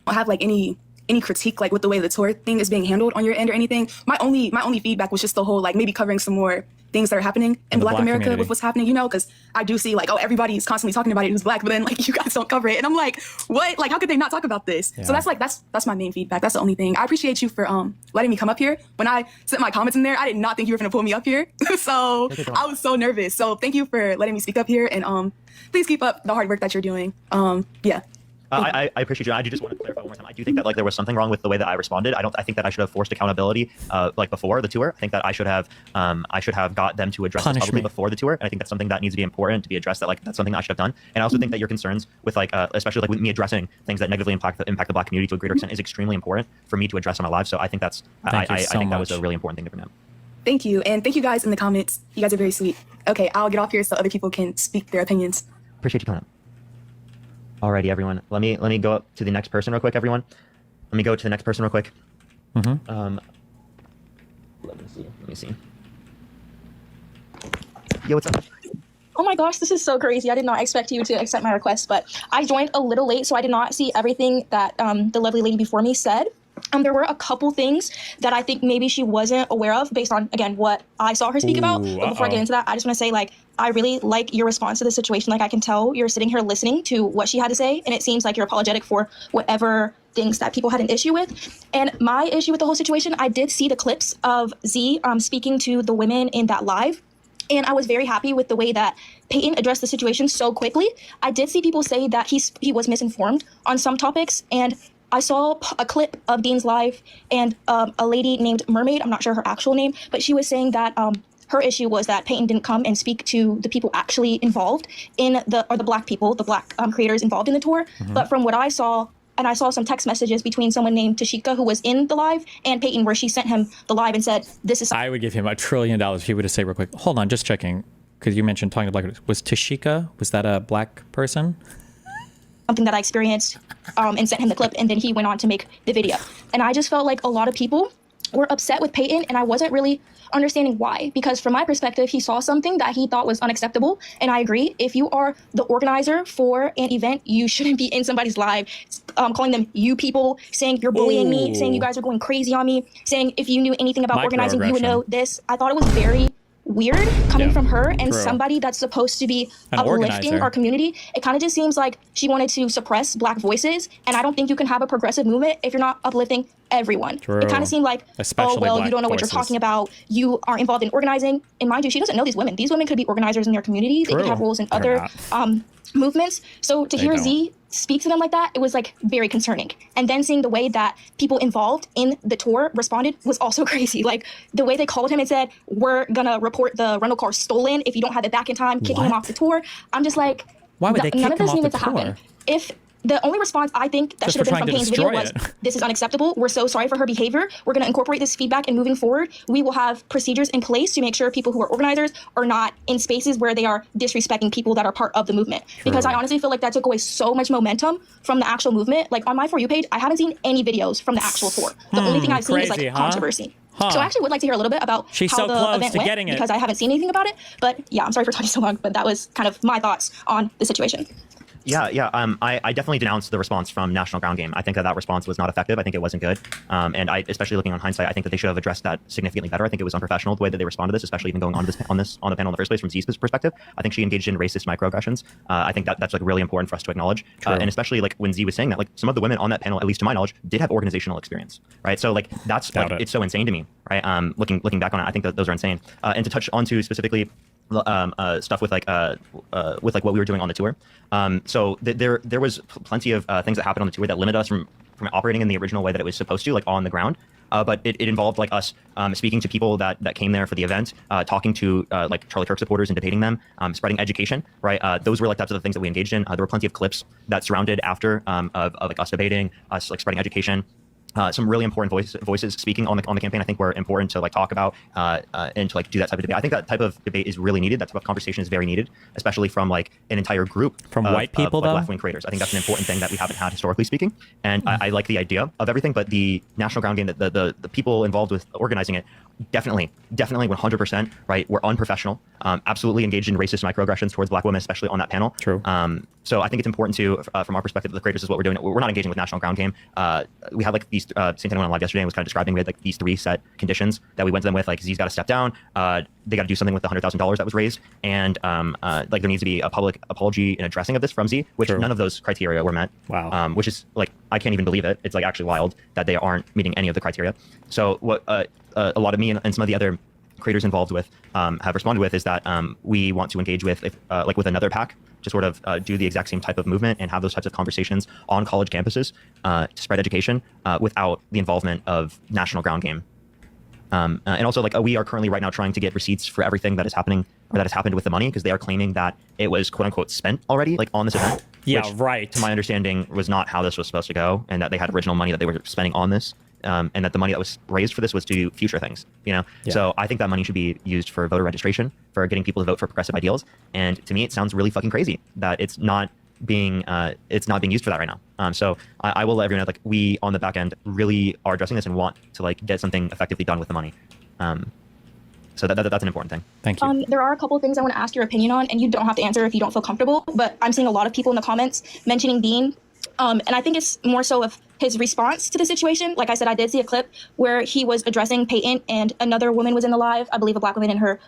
have like any critique like with the way the tour thing is being handled on your end or anything. My only feedback was just the whole like maybe covering some more things that are happening in the Black Black America community. with what's happening, you know, because I do see like, oh, everybody's constantly talking about it who's Black, but then like you guys don't cover it, and I'm like, what? Like, how could they not talk about this? Yeah. So that's like that's my main feedback. That's the only thing. I appreciate you for letting me come up here. When I sent my comments in there, I did not think you were gonna pull me up here, so I was so nervous. So thank you for letting me speak up here, and please keep up the hard work that you're doing. Yeah. I appreciate you. I do just want to clarify one more time. I do think that like there was something wrong with the way that I responded. I think that I should have forced accountability like before the tour. I think that I should have got them to address this Punish publicly me. before the tour. And I think that's something that needs to be important to be addressed. That like that's something that I should have done. And I also think that your concerns with like especially like with me addressing things that negatively impact the Black community to a greater extent is extremely important for me to address on my live. So I think that's Thank you I so think that was a much. really important thing to bring up. Thank you, and thank you guys in the comments. You guys are very sweet. Okay, I'll get off here so other people can speak their opinions. Appreciate you coming up. Alrighty, everyone. Let me go up to the next person real quick, everyone. Let me go to the next person real quick. Mm-hmm. Let me see. Yo, what's up? Oh my gosh, this is so crazy. I did not expect you to accept my request, but I joined a little late, so I did not see everything that the lovely lady before me said. There were a couple things that I think maybe she wasn't aware of based on, again, what I saw her speak about. But before I get into that, I just want to say, like, I really like your response to the situation. Like, I can tell you're sitting here listening to what she had to say, and it seems like you're apologetic for whatever things that people had an issue with. And my issue with the whole situation, I did see the clips of Z speaking to the women in that live. And I was very happy with the way that Peyton addressed the situation so quickly. I did see people say that he was misinformed on some topics. And I saw a clip of Dean's live and a lady named Mermaid, I'm not sure her actual name, but she was saying that her issue was that Peyton didn't come and speak to the people actually involved in the Black people, the Black creators involved in the tour. But from what I saw, and I saw some text messages between someone named Tashika, who was in the live, and Peyton, where she sent him the live and said, this is I would give him $1 trillion if he would have said real quick, hold on, just checking, because you mentioned talking to Black. Was Tashika, was that a Black person? something that I experienced, and sent him the clip, and then he went on to make the video. And I just felt like a lot of people were upset with Peyton, and I wasn't really understanding why, because from my perspective, he saw something that he thought was unacceptable. And I agree, if you are the organizer for an event, you shouldn't be in somebody's live calling them you people, saying you're bullying me, saying you guys are going crazy on me, saying if you knew anything about organizing, you would know this. I thought it was very weird coming Yeah. from her and True. somebody that's supposed to be An uplifting organizer. our community. It kind of just seems like she wanted to suppress Black voices, and I don't think you can have a progressive movement if you're not uplifting everyone. True. It kind of seemed like, Especially oh, well, Black you don't know what voices. you're talking about. You aren't involved in organizing. And mind you, she doesn't know these women. These women could be organizers in their community. They True. could have roles in They're other movements. So to They hear don't. Z speak to them like that, it was like very concerning. And then seeing the way that people involved in the tour responded was also crazy. Like the way they called him and said, "We're gonna report the rental car stolen if you don't have it back in time," kicking him What? off the tour. I'm just like, Why would they none kick of this him off needed the to happen. tour? If the only response I think that Just should have for been from trying to Payne's video destroy was, it. "This is unacceptable. We're so sorry for her behavior. We're going to incorporate this feedback and moving forward, we will have procedures in place to make sure people who are organizers are not in spaces where they are disrespecting people that are part of the movement." Because I honestly feel like that took away so much momentum from the actual movement. Like on my For You page, I haven't seen any videos from the actual tour. The only thing I've seen is crazy, like huh? controversy. Huh. So I actually would like to hear a little bit about She's how so the close event to went getting it. because I haven't seen anything about it. But yeah, I'm sorry for talking so long, but that was kind of my thoughts on the situation. Yeah. I definitely denounced the response from National Ground Game. I think that response was not effective. I think it wasn't good. And I, especially looking on hindsight, I think that they should have addressed that significantly better. I think it was unprofessional the way that they responded to this, especially even going on the panel in the first place from Z's perspective. I think she engaged in racist microaggressions. I think that's like really important for us to acknowledge. And especially like when Z was saying that, like some of the women on that panel, at least to my knowledge, did have organizational experience, right? So like that's Doubt like it. it's so insane to me, right? Looking back on it, I think that those are insane. And to touch onto specifically stuff with like what we were doing on the tour. So there was plenty of things that happened on the tour that limited us from operating in the original way that it was supposed to, like on the ground. But it involved like us speaking to people that came there for the event, talking to like Charlie Kirk supporters and debating them, spreading education, right? Those were like types of the things that we engaged in. There were plenty of clips that surrounded after of like us debating, us like spreading education. Some really important voices speaking on the campaign. I think were important to like talk about and to like do that type of debate. I think that type of debate is really needed. That type of conversation is very needed, especially from like an entire group From white people, like, though? left-wing creators. I think that's an important thing that we haven't had historically speaking. And I like the idea of everything, but the National Ground Game, the people involved with organizing it, definitely 100%, right, were unprofessional, absolutely engaged in racist microaggressions towards Black women, especially on that panel. True. So I think it's important to, from our perspective, the creators is what we're doing. We're not engaging with National Ground Game. We had like these, Santana went on live yesterday and was kind of describing, we had like these 3 set conditions that we went to them with, like Z's got to step down, they got to do something with the $100,000 that was raised, and like there needs to be a public apology and addressing of this from Z, which True. none of those criteria were met. Wow. Which is like, I can't even believe it. It's like actually wild that they aren't meeting any of the criteria. So what a lot of me and some of the other creators involved with have responded with is that we want to engage with like with another pack to sort of do the exact same type of movement and have those types of conversations on college campuses to spread education without the involvement of National Ground Game. And also, like we are currently right now trying to get receipts for everything that is happening or that has happened with the money, because they are claiming that it was quote unquote spent already, like on this event. Yeah, which, right. to my understanding, was not how this was supposed to go, and that they had original money that they were spending on this. And that the money that was raised for this was to do future things, you know? Yeah. So I think that money should be used for voter registration, for getting people to vote for progressive ideals. And to me, it sounds really fucking crazy that it's not being used for that right now. So I will let everyone know, like, we on the back end really are addressing this and want to like get something effectively done with the money. So that's an important thing. Thank you. There are a couple of things I want to ask your opinion on, and you don't have to answer if you don't feel comfortable, but I'm seeing a lot of people in the comments mentioning Dean. And I think it's more so of his response to the situation. Like I said, I did see a clip where he was addressing Peyton and another woman was in the live, I believe a Black woman, and her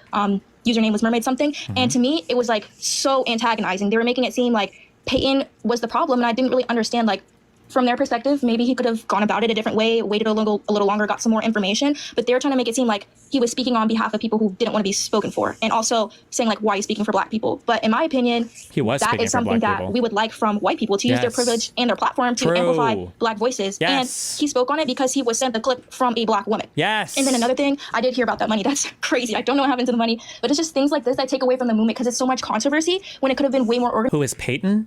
username was Mermaid something. And to me, it was like so antagonizing. They were making it seem like Peyton was the problem, and I didn't really understand, like, from their perspective, maybe he could have gone about it a different way, waited a little longer, got some more information. But they were trying to make it seem like he was speaking on behalf of people who didn't want to be spoken for, and also saying like, why are you speaking for Black people? But in my opinion, He was that speaking is for something Black that people. we would like from white people to use their Yes. privilege and their platform to True. amplify Black voices. Yes. And he spoke on it because he was sent the clip from a Black woman. Yes. And then another thing, I did hear about that money. That's crazy. I don't know what happened to the money, but it's just things like this that take away from the movement because it's so much controversy when it could have been way more organized. Who is Peyton?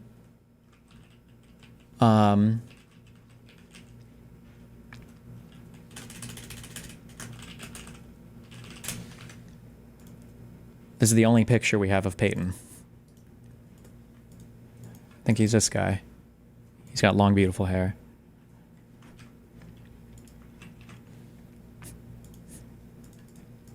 This is the only picture we have of Peyton. I think he's this guy. He's got long, beautiful hair.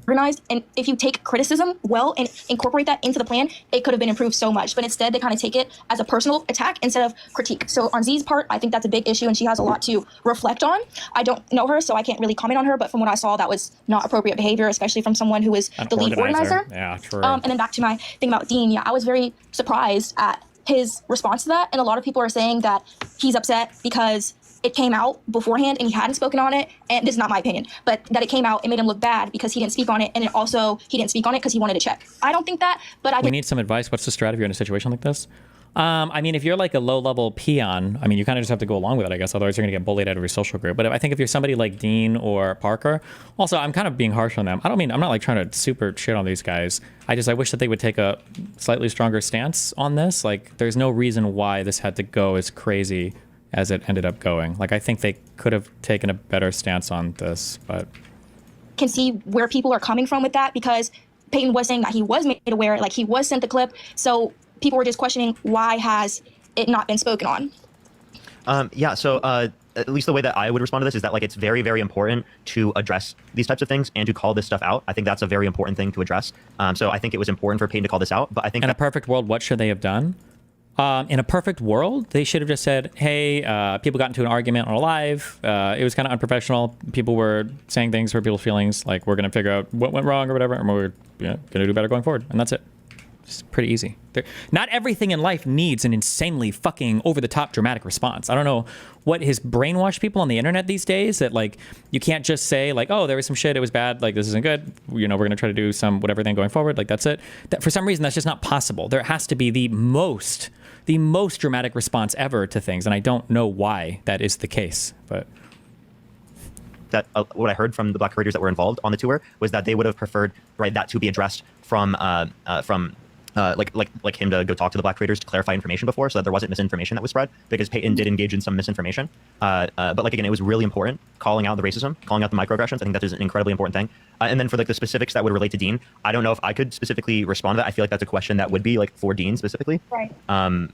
organized, and if you take criticism well and incorporate that into the plan, it could have been improved so much. But instead, they kind of take it as a personal attack instead of critique. So on Z's part, I think that's a big issue, and she has a lot to reflect on. I don't know her, so I can't really comment on her, but from what I saw, that was not appropriate behavior, especially from someone who is the lead organizer. Yeah, true. And then back to my thing about Dean. Yeah, I was very surprised at his response to that, and a lot of people are saying that he's upset because it came out beforehand and he hadn't spoken on it, and this is not my opinion, but that it came out, it made him look bad because he didn't speak on it, and it also, he didn't speak on it because he wanted to check. I don't think that, but We need some advice. What's the strategy in a situation like this? I mean, if you're like a low-level peon, I mean, you kind of just have to go along with it, I guess. Otherwise, you're going to get bullied out of your social group. But I think if you're somebody like Dean or Parker, also, I'm kind of being harsh on them. I'm not like trying to super shit on these guys. I wish that they would take a slightly stronger stance on this. Like, there's no reason why this had to go as crazy as it ended up going. Like, I think they could have taken a better stance on this, but can see where people are coming from with that, because Peyton was saying that he was made aware, like he was sent the clip. So people were just questioning, why has it not been spoken on? So at least the way that I would respond to this is that like it's very, very important to address these types of things and to call this stuff out. I think that's a very important thing to address. So I think it was important for Peyton to call this out, but I think in a perfect world, what should they have done? In a perfect world, they should have just said, hey, people got into an argument on a live. It was kind of unprofessional. People were saying things for people's feelings, like we're going to figure out what went wrong or whatever, and we're going to do better going forward. And that's it. It's pretty easy. Not everything in life needs an insanely fucking over-the-top dramatic response. I don't know what his brainwashed people on the internet these days, that like you can't just say like, oh, there was some shit, it was bad, like this isn't good, we're going to try to do some whatever thing going forward, like that's it. That, for some reason, that's just not possible. There has to be the most dramatic response ever to things, and I don't know why that is the case, but that what I heard from the Black creators that were involved on the tour was that they would have preferred that to be addressed from like him to go talk to the Black creators to clarify information before, so that there wasn't misinformation that was spread, because Peyton did engage in some misinformation. But like again, it was really important calling out the racism, calling out the microaggressions. I think that is an incredibly important thing. And then for like the specifics that would relate to Dean, I don't know if I could specifically respond to that. I feel like that's a question that would be like for Dean specifically. Right.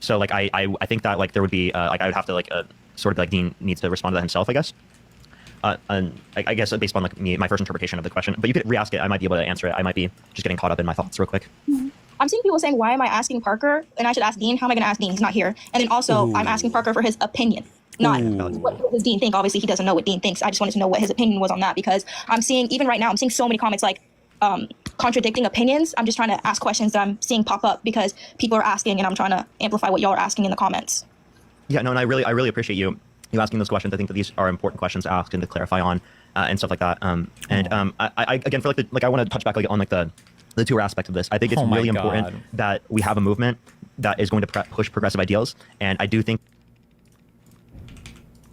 So like I think that like there would be like I would have to like sort of like Dean needs to respond to that himself, I guess. And I guess based on like my first interpretation of the question, but you could re-ask it. I might be able to answer it. I might be just getting caught up in my thoughts real quick. I'm seeing people saying, why am I asking Parker? And I should ask Dean. How am I going to ask Dean? He's not here. And then also, I'm asking Parker for his opinion. Not what does Dean think. Obviously, he doesn't know what Dean thinks. I just wanted to know what his opinion was on that, because I'm seeing, even right now, I'm seeing so many comments like contradicting opinions. I'm just trying to ask questions that I'm seeing pop up because people are asking, and I'm trying to amplify what y'all are asking in the comments. Yeah, no, and I really appreciate you asking those questions. I think that these are important questions to ask and to clarify on and stuff like that. I again, for like I want to touch back like on like the tour aspect of this. I think it's really important that we have a movement that is going to push progressive ideals, and I do think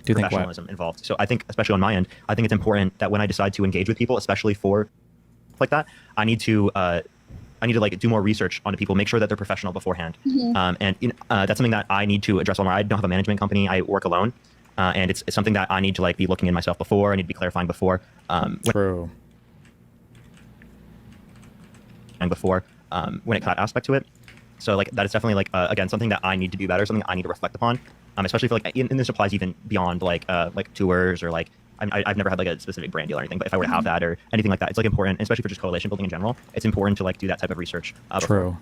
professionalism involved. So I think, especially on my end, I think it's important that when I decide to engage with people, especially for like that, I need to like do more research on the people, make sure that they're professional beforehand. And that's something that I need to address more. I don't have a management company. I work alone. And it's something that I need to like be looking in myself before. I need to be clarifying before. True. And before when it got aspect to it. So like that is definitely like again something that I need to do better, something that I need to reflect upon, especially for like and this applies even beyond like tours or like I've never had like a specific brand deal or anything, but if I were to have that or anything like that, it's like important, especially for just coalition building in general, it's important to like do that type of research. True.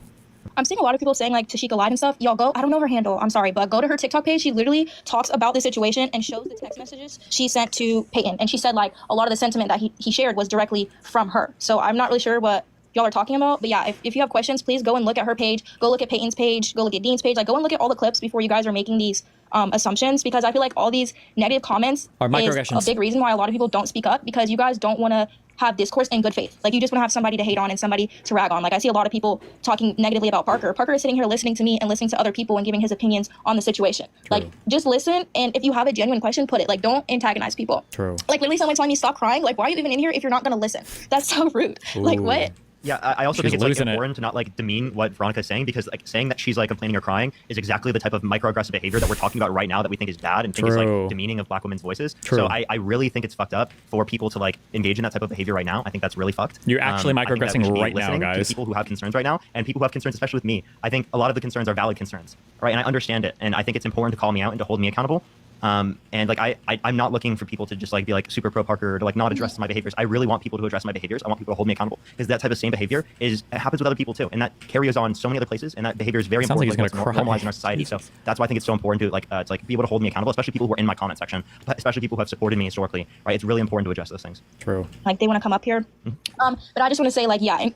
I'm seeing a lot of people saying like Tashika lied and stuff. Y'all go, I don't know her handle, I'm sorry, but go to her TikTok page. She literally talks about the situation and shows the text messages she sent to Peyton. And she said like a lot of the sentiment that he shared was directly from her. So I'm not really sure what y'all are talking about, but yeah, if you have questions, please go and look at her page, go look at Peyton's page, go look at Dean's page, like go and look at all the clips before you guys are making these assumptions, because I feel like all these negative comments is a big reason why a lot of people don't speak up, because you guys don't want to have discourse in good faith. Like you just want to have somebody to hate on and somebody to rag on. Like I see a lot of people talking negatively about Parker. Parker is sitting here listening to me and listening to other people and giving his opinions on the situation. True. Like just listen, and if you have a genuine question, put it. Like don't antagonize people. True. Like literally someone telling me stop crying. Like why are you even in here if you're not going to listen? That's so rude. Like what? Yeah, I also think it's like important to not like demean what Veronica's saying, because like saying that she's like complaining or crying is exactly the type of microaggressive behavior that we're talking about right now that we think is bad and think is like demeaning of Black women's voices. So I really think it's fucked up for people to like engage in that type of behavior right now. I think that's really fucked. You're actually microaggressing right now, guys. People who have concerns right now, and people who have concerns, especially with me. I think a lot of the concerns are valid concerns, right? And I understand it, and I think it's important to call me out and to hold me accountable. And like I'm not looking for people to just like be like super pro Parker or to like not address my behaviors. I really want people to address my behaviors. I want people to hold me accountable because that type of same behavior it happens with other people too, and that carries on so many other places. And that behavior is very Sounds like important. he's gonna cry. Normalized in our society. So that's why I think it's so important to like be able to hold me accountable, especially people who are in my comment section, especially people who have supported me historically. Right? It's really important to address those things. True. Like they want to come up here. But I just want to say, like, yeah,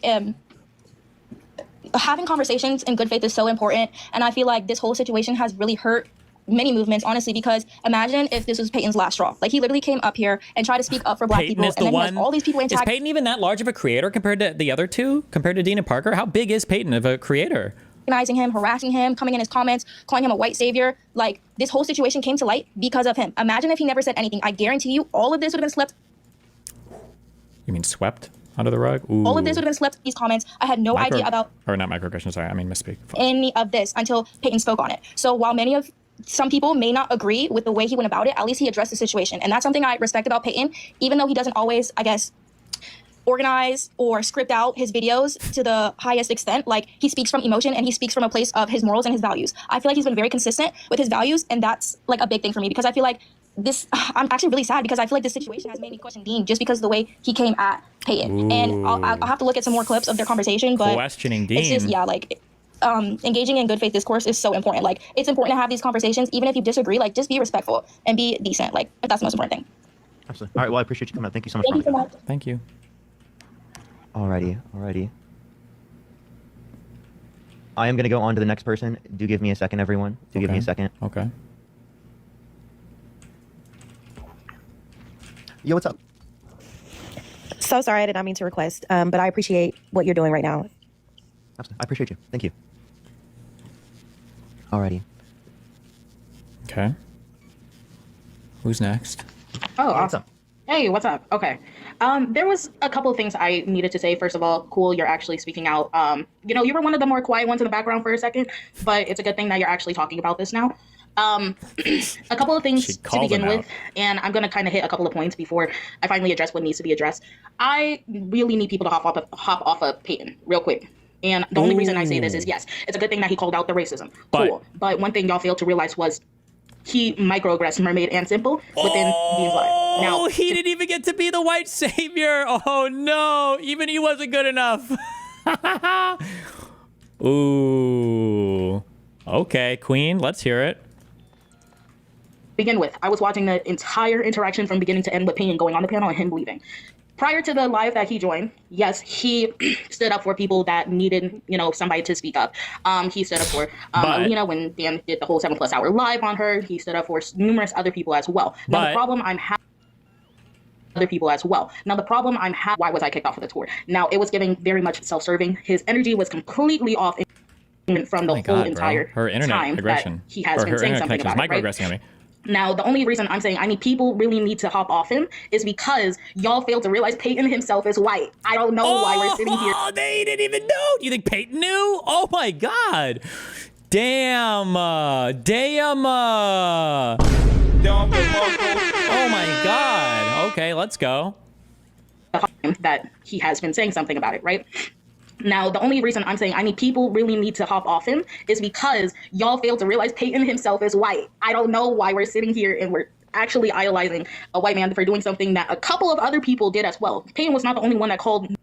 having conversations in good faith is so important, and I feel like this whole situation has really hurt many movements, honestly, because imagine if this was Peyton's last straw. Like, he literally came up here and tried to speak up for black Peyton people, is and the then he has one. all these people Is antagonizing. Peyton even that large of a creator compared to the other two? Compared to Dean and Parker? How big is Peyton of a creator? Him, harassing him, coming in his comments, calling him a white savior. Like, this whole situation came to light because of him. Imagine if he never said anything. I guarantee you all of this would have been swept. You mean swept under the rug? Ooh. All of this would have been swept these comments. I had no idea about Or not microaggression, sorry. I mean misspeak. any of this until Peyton spoke on it. So while some people may not agree with the way he went about it, at least he addressed the situation. And that's something I respect about Peyton, even though he doesn't always, I guess, organize or script out his videos to the highest extent. Like, he speaks from emotion and he speaks from a place of his morals and his values. I feel like he's been very consistent with his values, and that's like a big thing for me, because I feel like I'm actually really sad because I feel like this situation has made me question Dean just because of the way he came at Peyton. And I'll have to look at some more clips of their conversation, but Questioning Dean. it's just, yeah, like, engaging in good faith discourse is so important. Like, it's important to have these conversations, even if you disagree. Like, just be respectful and be decent. Like, that's the most important thing. Absolutely. All right. Well, I appreciate you coming out. Thank you so much. Thank you so much. Thank you. Alrighty. I am going to go on to the next person. Do give me a second, everyone. Give me a second. Okay. Yo, what's up? So sorry, I did not mean to request, but I appreciate what you're doing right now. Absolutely. I appreciate you. Thank you. Alrighty. Okay. Who's next? Oh, What's up? Hey, what's up? Okay. There was a couple of things I needed to say. First of all, cool, you're actually speaking out. You were one of the more quiet ones in the background for a second, but it's a good thing that you're actually talking about this now. A couple of things to begin with, and I'm going to kind of hit a couple of points before I finally address what needs to be addressed. I really need people to hop off of Peyton real quick. And the only reason I say this is, yes, it's a good thing that he called out the racism. Cool. But one thing y'all failed to realize was he microaggressed Mermaid and Simple within Dean's life. Now, he didn't even get to be the white savior. Oh, no. Even he wasn't good enough. Ooh. Okay, Queen, let's hear it. Begin with, I was watching the entire interaction from beginning to end with Payne going on the panel and him leaving. Prior to the live that he joined, yes, he stood up for people that needed, somebody to speak up. He stood up for Alina when Dan did the whole 7+ hour live on her. He stood up for numerous other people as well. Now, the problem I'm having other people as well. Now, the problem I'm having, why was I kicked off of the tour? Now, it was giving very much self-serving. His energy was completely off from the whole entire her internet time aggression. that he has been saying something about it, right? Microaggressing on me. Now, the only reason I'm saying people really need to hop off him is because y'all failed to realize Peyton himself is white. I don't know why we're sitting here. Oh, they didn't even know. You think Peyton knew? Oh, my God. Damn. Oh, my God. Okay, let's go. That he has been saying something about it, right? Now, the only reason I'm saying people really need to hop off him is because y'all failed to realize Peyton himself is white. I don't know why we're sitting here and we're actually idolizing a white man for doing something that a couple of other people did as well. Peyton was not the only one that called.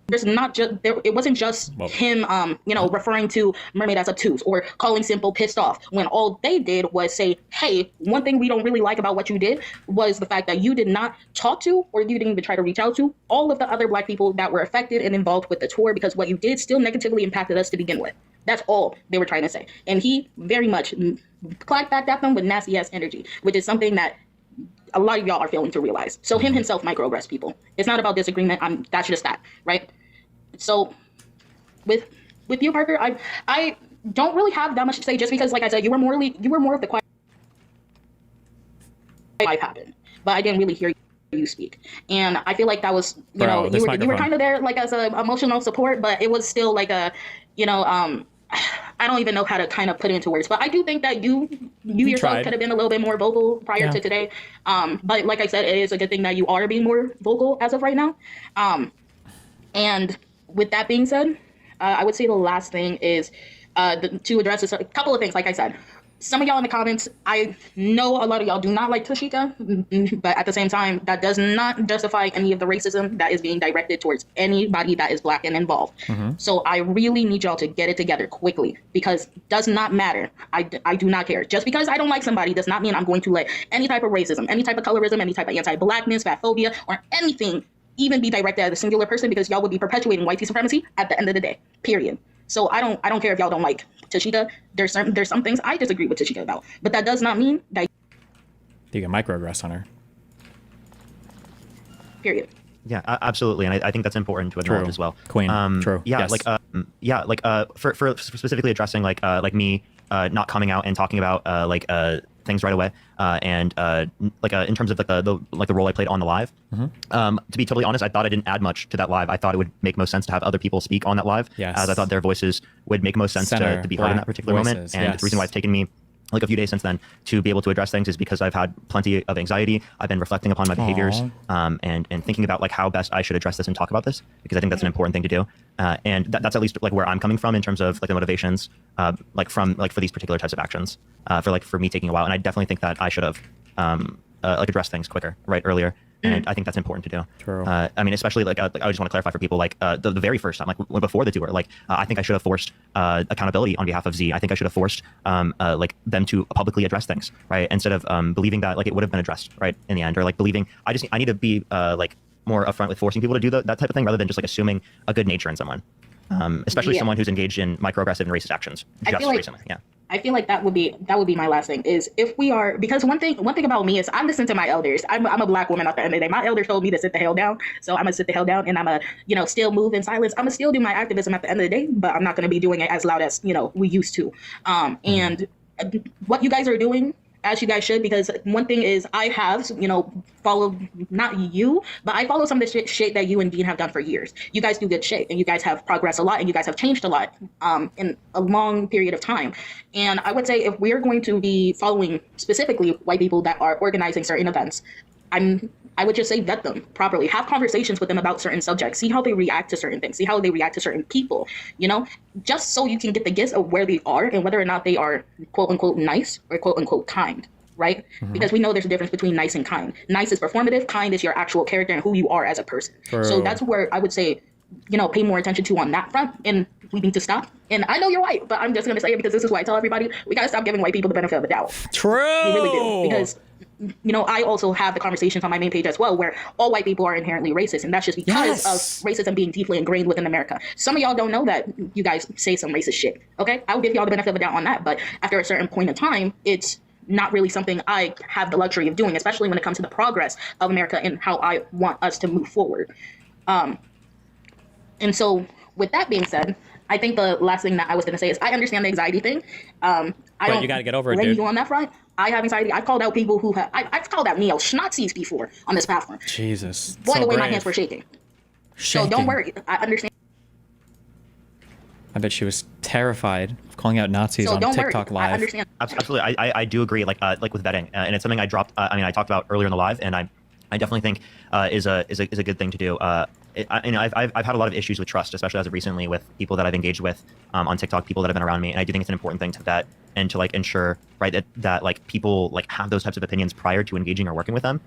There's not just there. It wasn't just him, referring to Mermaid as obtuse or calling Simple pissed off when all they did was say, hey, one thing we don't really like about what you did was the fact that you did not talk to, or you didn't even try to reach out to, all of the other black people that were affected and involved with the tour, because what you did still negatively impacted us to begin with. That's all they were trying to say. And he very much clacked back at them with nasty ass energy, which is something that a lot of y'all are failing to realize. So him himself microaggressed people. It's not about disagreement. That's just that, right? So with you, Parker, I don't really have that much to say, just because, like I said, you were more of the quiet life happened, but I didn't really hear you speak. And I feel like that was, you were kind of there like as a emotional support, but it was still like a, I don't even know how to kind of put it into words, but I do think that you yourself could have been a little bit more vocal prior to today. But like I said, it is a good thing that you are being more vocal as of right now. And with that being said, I would say the last thing is to address this, a couple of things. Like I said, some of y'all in the comments, I know a lot of y'all do not like Tashika, but at the same time, that does not justify any of the racism that is being directed towards anybody that is Black and involved. So I really need y'all to get it together quickly, because it does not matter. I do not care. Just because I don't like somebody does not mean I'm going to let any type of racism, any type of colorism, any type of anti-Blackness, fatphobia, or anything even be directed at a singular person, because y'all would be perpetuating white supremacy at the end of the day, period. So I don't care if y'all don't like Tashika. There's some things I disagree with Tashika about, but that does not mean that You can microaggress on her. period. Yeah, absolutely, and I think that's important to acknowledge True. as well. Queen. True. Yeah, Yes. for specifically addressing like me not coming out and talking about things right away, and in terms of the role I played on the live. To be totally honest, I thought I didn't add much to that live. I thought it would make most sense to have other people speak on that live, Yes. as I thought their voices would make most sense Center, to be heard in that particular moment. voices, And yes. the reason why it's taken me like a few days since then to be able to address things is because I've had plenty of anxiety. I've been reflecting upon my behaviors, and thinking about like how best I should address this and talk about this, because I think that's an important thing to do. And that's at least like where I'm coming from in terms of like the motivations, for these particular types of actions, for me taking a while. And I definitely think that I should have addressed things quicker, earlier. And I think that's important to do. True. I mean, especially I just want to clarify for people the very first time, before the tour, I think I should have forced accountability on behalf of Z. I think I should have forced them to publicly address things, right? Instead of believing that it would have been addressed, right, in the end, or believing I need to be more upfront with forcing people to do that type of thing, rather than just assuming a good nature in someone, especially Yeah. someone who's engaged in microaggressive and racist actions just recently. Yeah. I feel like that would be my last thing, is if we are, because one thing about me is I listen to my elders. I'm a Black woman at the end of the day. My elders told me to sit the hell down, so I'm gonna sit the hell down, and I'm gonna still move in silence. I'm gonna still do my activism at the end of the day, but I'm not gonna be doing it as loud as we used to. And what you guys are doing, as you guys should, because one thing is I have, followed, not you, but I follow some of the shit that you and Dean have done for years. You guys do good shit, and you guys have progressed a lot, and you guys have changed a lot in a long period of time. And I would say if we're going to be following specifically white people that are organizing certain events, I would just say vet them properly. Have conversations with them about certain subjects. See how they react to certain things. See how they react to certain people, just so you can get the gist of where they are and whether or not they are quote unquote nice or quote unquote kind, right? Because we know there's a difference between nice and kind. Nice is performative. Kind is your actual character and who you are as a person. True. So that's where I would say, pay more attention to on that front. And we need to stop. And I know you're white, but I'm just going to say it because this is why I tell everybody, we got to stop giving white people the benefit of the doubt. True. We really do. Because I also have the conversations on my main page as well, where all white people are inherently racist, and that's just because of racism being deeply ingrained within America. Some of y'all don't know that you guys say some racist shit, okay? I will give y'all the benefit of the doubt on that, but after a certain point in time, it's not really something I have the luxury of doing, especially when it comes to the progress of America and how I want us to move forward. And so, with that being said, I think the last thing that I was going to say is I understand the anxiety thing. I don't you got to get over it, blame dude. you on that front. I have anxiety. I've called out people who have. I've called out neo-Nazis before on this platform. Jesus. Boy, So the way my brave. hands were shaking. So Shaking. don't worry. I understand. I bet she was terrified of calling out Nazis So on don't TikTok worry. I Live. understand. Absolutely, I do agree. With vetting, and it's something I dropped. I talked about earlier in the live, and I definitely think is a good thing to do. I've had a lot of issues with trust, especially as of recently, with people that I've engaged with on TikTok, people that have been around me, and I do think it's an important thing to vet and to ensure that people have those types of opinions prior to engaging or working with them.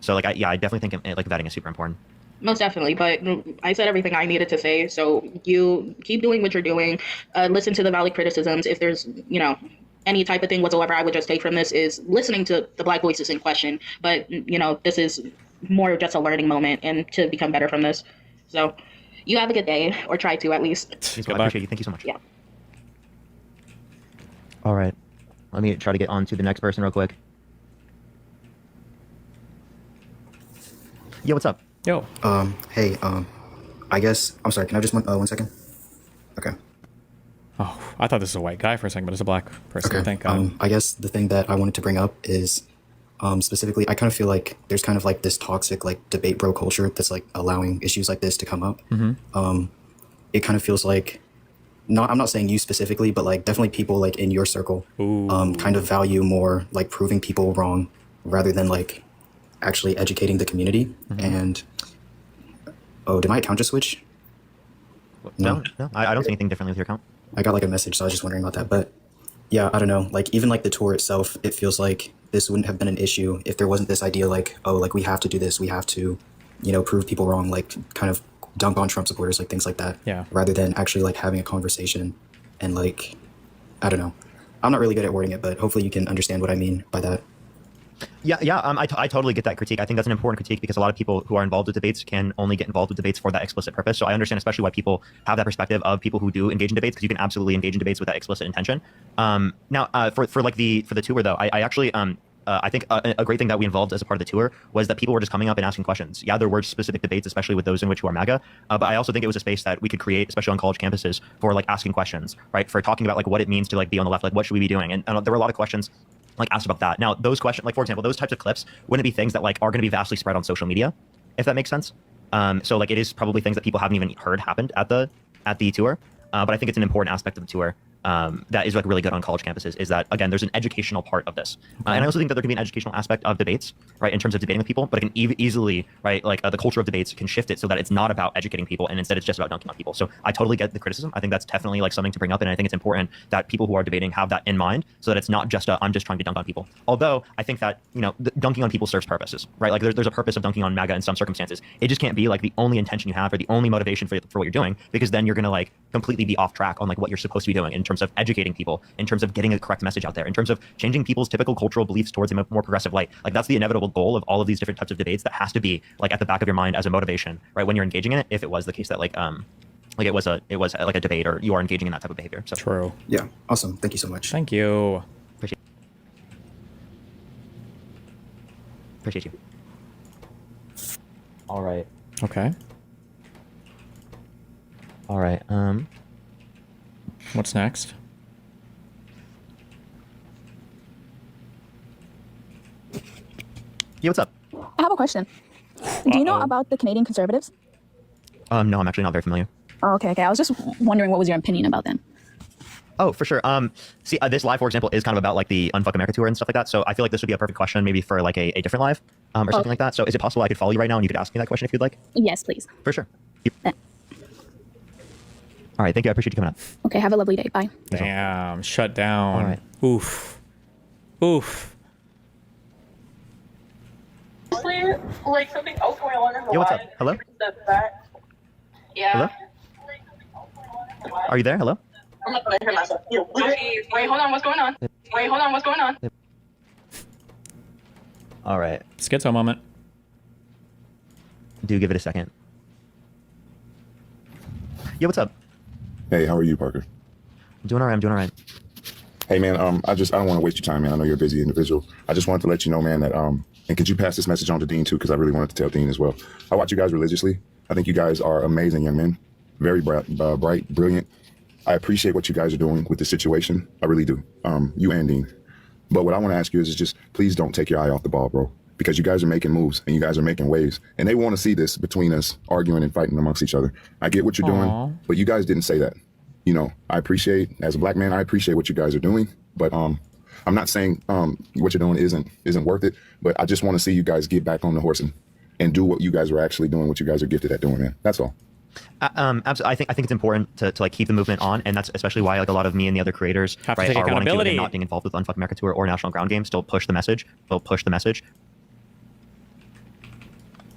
So I definitely think vetting is super important. Most definitely, but I said everything I needed to say. So you keep doing what you're doing. Listen to the valid criticisms. If there's, any type of thing whatsoever, I would just take from this is listening to the Black voices in question. But, this is more just a learning moment and to become better from this. So you have a good day, or try to at least. I appreciate you. Thank you so much. Yeah. All right. Let me try to get on to the next person real quick. Yo, what's up? Yo. Hey, I guess, I'm sorry, can I just one second? Okay. Oh, I thought this was a white guy for a second, but it's a black person. Okay. Thank God. I guess the thing that I wanted to bring up is, specifically, I kind of feel like there's kind of this toxic, debate bro culture that's allowing issues like this to come up. It kind of feels like, I'm not saying you specifically, but definitely people in your circle, kind of value more proving people wrong rather than actually educating the community. And did my account just switch? No, I don't see anything differently with your account. I got like a message, so I was just wondering about that. But yeah, I don't know. Like even like the tour itself, it feels like this wouldn't have been an issue if there wasn't this idea like, oh, like we have to do this, we have to, prove people wrong, like kind of dunk on Trump supporters, like things like that. Yeah. Rather than actually like having a conversation and like, I don't know. I'm not really good at wording it, but hopefully you can understand what I mean by that. Yeah. I totally get that critique. I think that's an important critique because a lot of people who are involved with debates can only get involved with debates for that explicit purpose. So I understand especially why people have that perspective of people who do engage in debates, because you can absolutely engage in debates with that explicit intention. Now, for the tour though, I actually I think a great thing that we involved as a part of the tour was that people were just coming up and asking questions. Yeah, there were specific debates, especially with those in which who are MAGA, but I also think it was a space that we could create, especially on college campuses, for like asking questions, right? For talking about like what it means to like be on the left, like what should we be doing? And there were a lot of questions like asked about that. Now, those questions, like for example, those types of clips wouldn't be things that like are going to be vastly spread on social media, if that makes sense. So like it is probably things that people haven't even heard happened at the tour. But I think it's an important aspect of the tour that is like really good on college campuses is that, again, there's an educational part of this. And I also think that there can be an educational aspect of debates, right, in terms of debating with people, but it can easily, right, like the culture of debates can shift it so that it's not about educating people and instead it's just about dunking on people. So I totally get the criticism. I think that's definitely like something to bring up. And I think it's important that people who are debating have that in mind so that it's not just I'm just trying to dunk on people. Although I think that, dunking on people serves purposes, right? Like there's a purpose of dunking on MAGA in some circumstances. It just can't be like the only intention you have or the only motivation for what you're doing, because then you're going to like completely be off track on like what you're supposed to be doing in terms of educating people, in terms of getting a correct message out there, in terms of changing people's typical cultural beliefs towards a more progressive light. Like that's the inevitable goal of all of these different types of debates that has to be like at the back of your mind as a motivation, right? When you're engaging in it, if it was the case that like it was like a debate or you are engaging in that type of behavior. So True. Yeah. Awesome. Thank you so much. Thank you. Appreciate you. All right. Okay. All right. What's next? Yeah, what's up? I have a question. Do you know about the Canadian Conservatives? No, I'm actually not very familiar. Oh, okay. I was just wondering what was your opinion about them? Oh, for sure. See, this live, for example, is kind of about like the Unfuck America tour and stuff like that. So I feel like this would be a perfect question maybe for like a different live or something like that. So is it possible I could follow you right now and you could ask me that question if you'd like? Yes, please. For sure. All right. Thank you. I appreciate you coming up. Okay. Have a lovely day. Bye. Damn. Shut down. All right. Oof. Like something else going on in the Yo, what's up? line. Hello? Yeah. Hello? Are you there? Hello? I'm not gonna hear myself. Wait, hold on. What's going on? All right. Schizo moment. Do give it a second. Yo, what's up? Hey, how are you, Parker? I'm doing all right. Hey, man, I don't want to waste your time, man. I know you're a busy individual. I just wanted to let you know, man, that, and could you pass this message on to Dean, too? Because I really wanted to tell Dean as well. I watch you guys religiously. I think you guys are amazing young men. Very bright, brilliant. I appreciate what you guys are doing with the situation. I really do. You and Dean. But what I want to ask you is just please don't take your eye off the ball, bro. Because you guys are making moves and you guys are making waves. And they want to see this between us arguing and fighting amongst each other. I get what you're doing, but you guys didn't say that. I appreciate, as a black man, I appreciate what you guys are doing. But I'm not saying what you're doing isn't worth it. But I just want to see you guys get back on the horse and do what you guys are actually doing, what you guys are gifted at doing, man. That's all. Absolutely. I think it's important to like keep the movement on, and that's especially why like a lot of me and the other creators have to right, take are wanting to accountability. and not being involved with Unfuck America Tour or National Ground Game. Still push the message.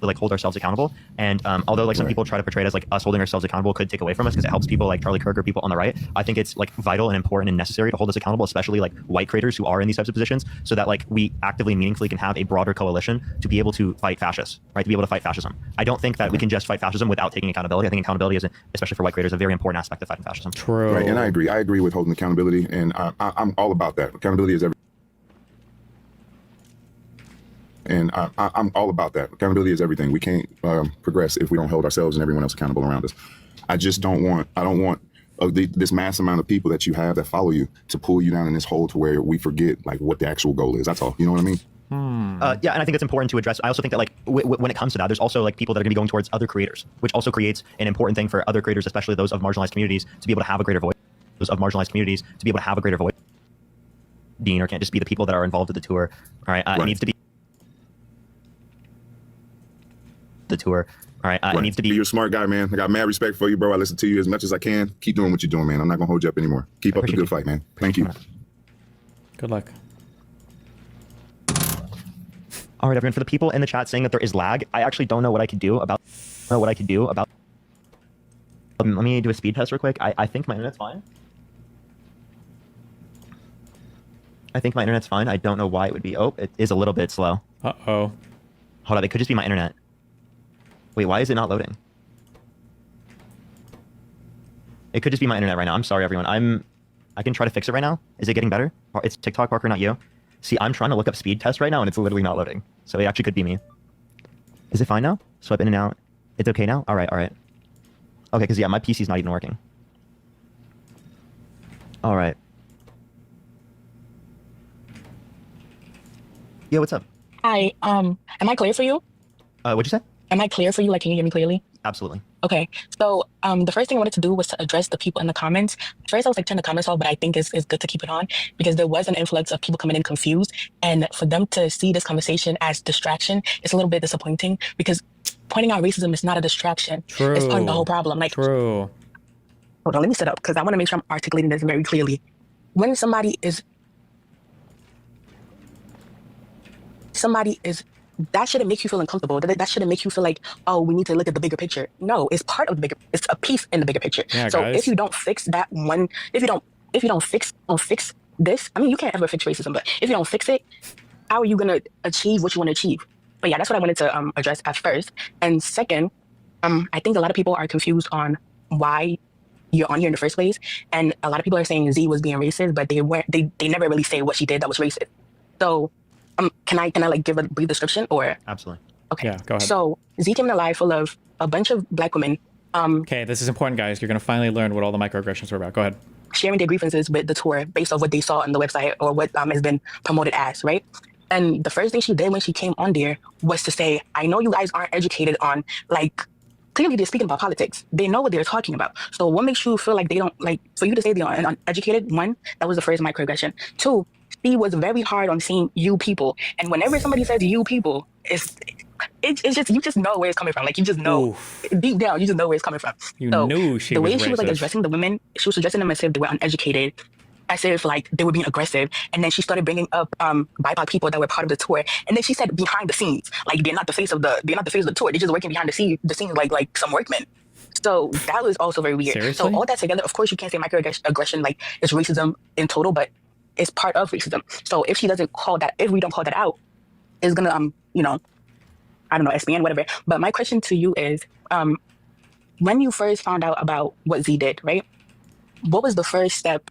Like hold ourselves accountable, and although like some people try to portray it as like us holding ourselves accountable could take away from us because it helps people like Charlie Kirk or people on the right, I think it's like vital and important and necessary to hold us accountable, especially like white creators who are in these types of positions, so that like we actively and meaningfully can have a broader coalition to be able to fight fascists, right? To be able to fight fascism. I don't think that we can just fight fascism without taking accountability. I think accountability is, especially for white creators, a very important aspect of fighting fascism. True. Right, and I agree with holding accountability, and I'm all about that. Accountability is everything. And I'm all about that. Accountability is everything. We can't progress if we don't hold ourselves and everyone else accountable around us. I don't want this mass amount of people that you have that follow you to pull you down in this hole to where we forget like what the actual goal is. That's all. You know what I mean? Yeah, and I think it's important to address. I also think that like when it comes to that, there's also like people that are going to be going towards other creators, which also creates an important thing for other creators, especially those of marginalized communities, to be able to have a greater voice. Dean, or can't just be the people that are involved with the tour. All right, it needs to be the tour. All right, it needs to be. You're a smart guy, man. I got mad respect for you, bro. I listen to you as much as I can. Keep doing what you're doing, man. I'm not gonna hold you up anymore. Keep up the good fight, man. Thank you. Good luck. All right, everyone. For the people in the chat saying that there is lag, I actually don't know what I could do about. Let me do a speed test real quick. I think my internet's fine. I think my internet's fine. I don't know why it would be. Oh, it is a little bit slow. Uh-oh. Hold on, it could just be my internet. Wait, why is it not loading? It could just be my internet right now. I'm sorry, everyone. I can try to fix it right now. Is it getting better? It's TikTok, Parker, not you. See, I'm trying to look up speed test right now, and it's literally not loading. So it actually could be me. Is it fine now? Swipe in and out. It's okay now? All right, all right. Okay, because yeah, my PC's not even working. All right. Yeah, what's up? Hi. Am I clear for you? What'd you say? Am I clear for you? Like, can you hear me clearly? Absolutely. Okay. So, the first thing I wanted to do was to address the people in the comments. First, I was like, turn the comments off, but I think it's good to keep it on because there was an influx of people coming in confused, and for them to see this conversation as distraction, it's a little bit disappointing because pointing out racism is not a distraction. True. It's part of the whole problem. Like, True. Hold on, let me sit up because I want to make sure I'm articulating this very clearly. When somebody is, that shouldn't make you feel uncomfortable. That shouldn't make you feel like, oh, we need to look at the bigger picture. No, it's part of the bigger, it's a piece in the bigger picture. Yeah, so guys. if you don't fix that one, if you don't fix this, I mean, you can't ever fix racism, but if you don't fix it, how are you going to achieve what you want to achieve? But yeah, that's what I wanted to address at first. And second, I think a lot of people are confused on why you're on here in the first place. And a lot of people are saying Z was being racist, but they never really say what she did that was racist. So can I like give a brief description or? Absolutely. Okay. Yeah, go ahead. So Z came in a live full of a bunch of Black women. Okay, this is important, guys. You're going to finally learn what all the microaggressions were about. Go ahead. Sharing their grievances with the tour based on what they saw on the website or what has been promoted as, right? And the first thing she did when she came on there was to say, I know you guys aren't educated on, like, clearly they're speaking about politics. They know what they're talking about. So what makes you feel like they don't, like, for you to say they're uneducated, one, that was the first microaggression. Two, she was very hard on saying you people. And whenever somebody says you people, it's just, you just know where it's coming from. Like, you just know, deep down, you just know where it's coming from. You so knew she the way was she was like racist. addressing the women, she was addressing them as if they were uneducated, as if like they were being aggressive. And then she started bringing up BIPOC people that were part of the tour. And then she said behind the scenes, like they're not the face of the tour. They're just working behind the scenes like some workmen. So that was also very weird. Seriously? So all that together, of course, you can't say microaggression like it's racism in total, but it's part of racism. So if we don't call that out, it's gonna I don't know, SBN, whatever. But my question to you is, when you first found out about what Z did, right? What was the first step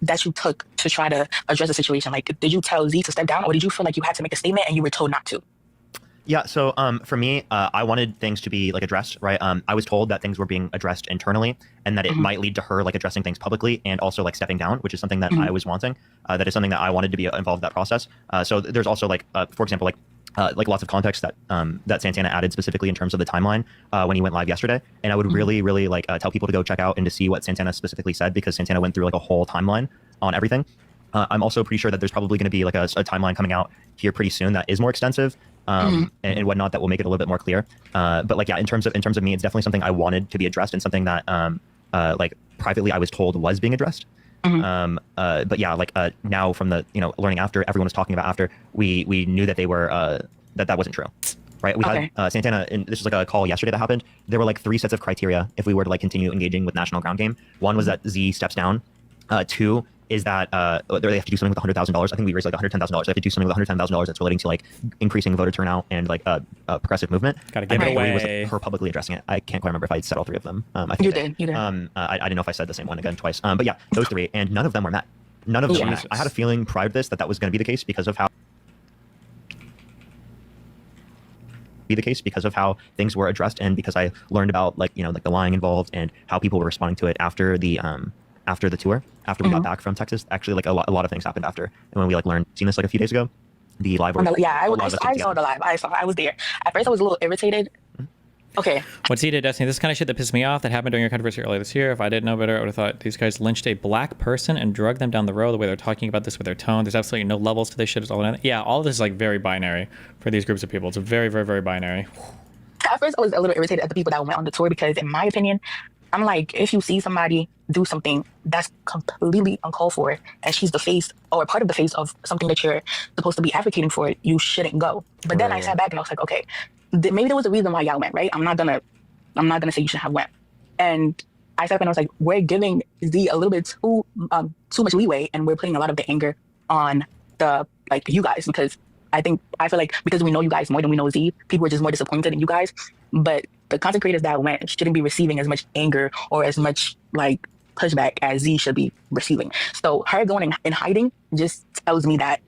that you took to try to address the situation? Like, did you tell Z to step down, or did you feel like you had to make a statement and you were told not to? Yeah, so for me, I wanted things to be like addressed, right? I was told that things were being addressed internally and that it might lead to her like addressing things publicly and also like stepping down, which is something that I was wanting. That is something that I wanted to be involved in that process. So there's also like, for example, like lots of context that that Santana added specifically in terms of the timeline when he went live yesterday. And I would really like tell people to go check out and to see what Santana specifically said, because Santana went through like a whole timeline on everything. I'm also pretty sure that there's probably going to be like a timeline coming out here pretty soon that is more extensive and whatnot, that will make it a little bit more clear. But like, yeah, in terms of me, it's definitely something I wanted to be addressed and something that like privately I was told was being addressed. But yeah, like now from the learning after, everyone was talking about after, we knew that they were that wasn't true. Right, we had Santana, and this was like a call yesterday that happened. There were like 3 sets of criteria if we were to like continue engaging with National Ground Game. One was that Z steps down. 2 is that they have to do something with $100,000. I think we raised like $110,000. They have to do something with $110,000 that's relating to like increasing voter turnout and like progressive movement. Gotta give it away. Was her publicly addressing it. I can't quite remember if I said all 3 of them. I think You I did. I didn't know if I said the same one again twice. But yeah, those 3, and none of them were met. None of them were met. I had a feeling prior to this that was going to be the case because of how things were addressed, and because I learned about like the lying involved and how people were responding to it after the tour, after we got back from Texas. Actually, like a lot of things happened after, and when we like seen this like a few days ago, the live. I saw the live. I was there. At first, I was a little irritated. Okay. What's he did, Destiny? This kind of shit that pissed me off that happened during your controversy earlier this year. If I didn't know better, I would have thought these guys lynched a black person and drugged them down the road. The way they're talking about this with their tone, there's absolutely no levels to this shit. It's all yeah, all of this is like very binary for these groups of people. It's very, very, very binary. At first, I was a little irritated at the people that went on the tour because, in my opinion, I'm like, if you see somebody do something that's completely uncalled for, and she's the face or part of the face of something that you're supposed to be advocating for, you shouldn't go. But then I sat back and I was like, okay, maybe there was a reason why y'all went, right? I'm not gonna say you shouldn't have went. And I sat back and I was like, we're giving Z a little bit too much leeway, and we're putting a lot of the anger on the you guys, because I feel like because we know you guys more than we know Z, people are just more disappointed in you guys. But the content creators that went shouldn't be receiving as much anger or as much pushback as Z should be receiving. So her going in hiding just tells me that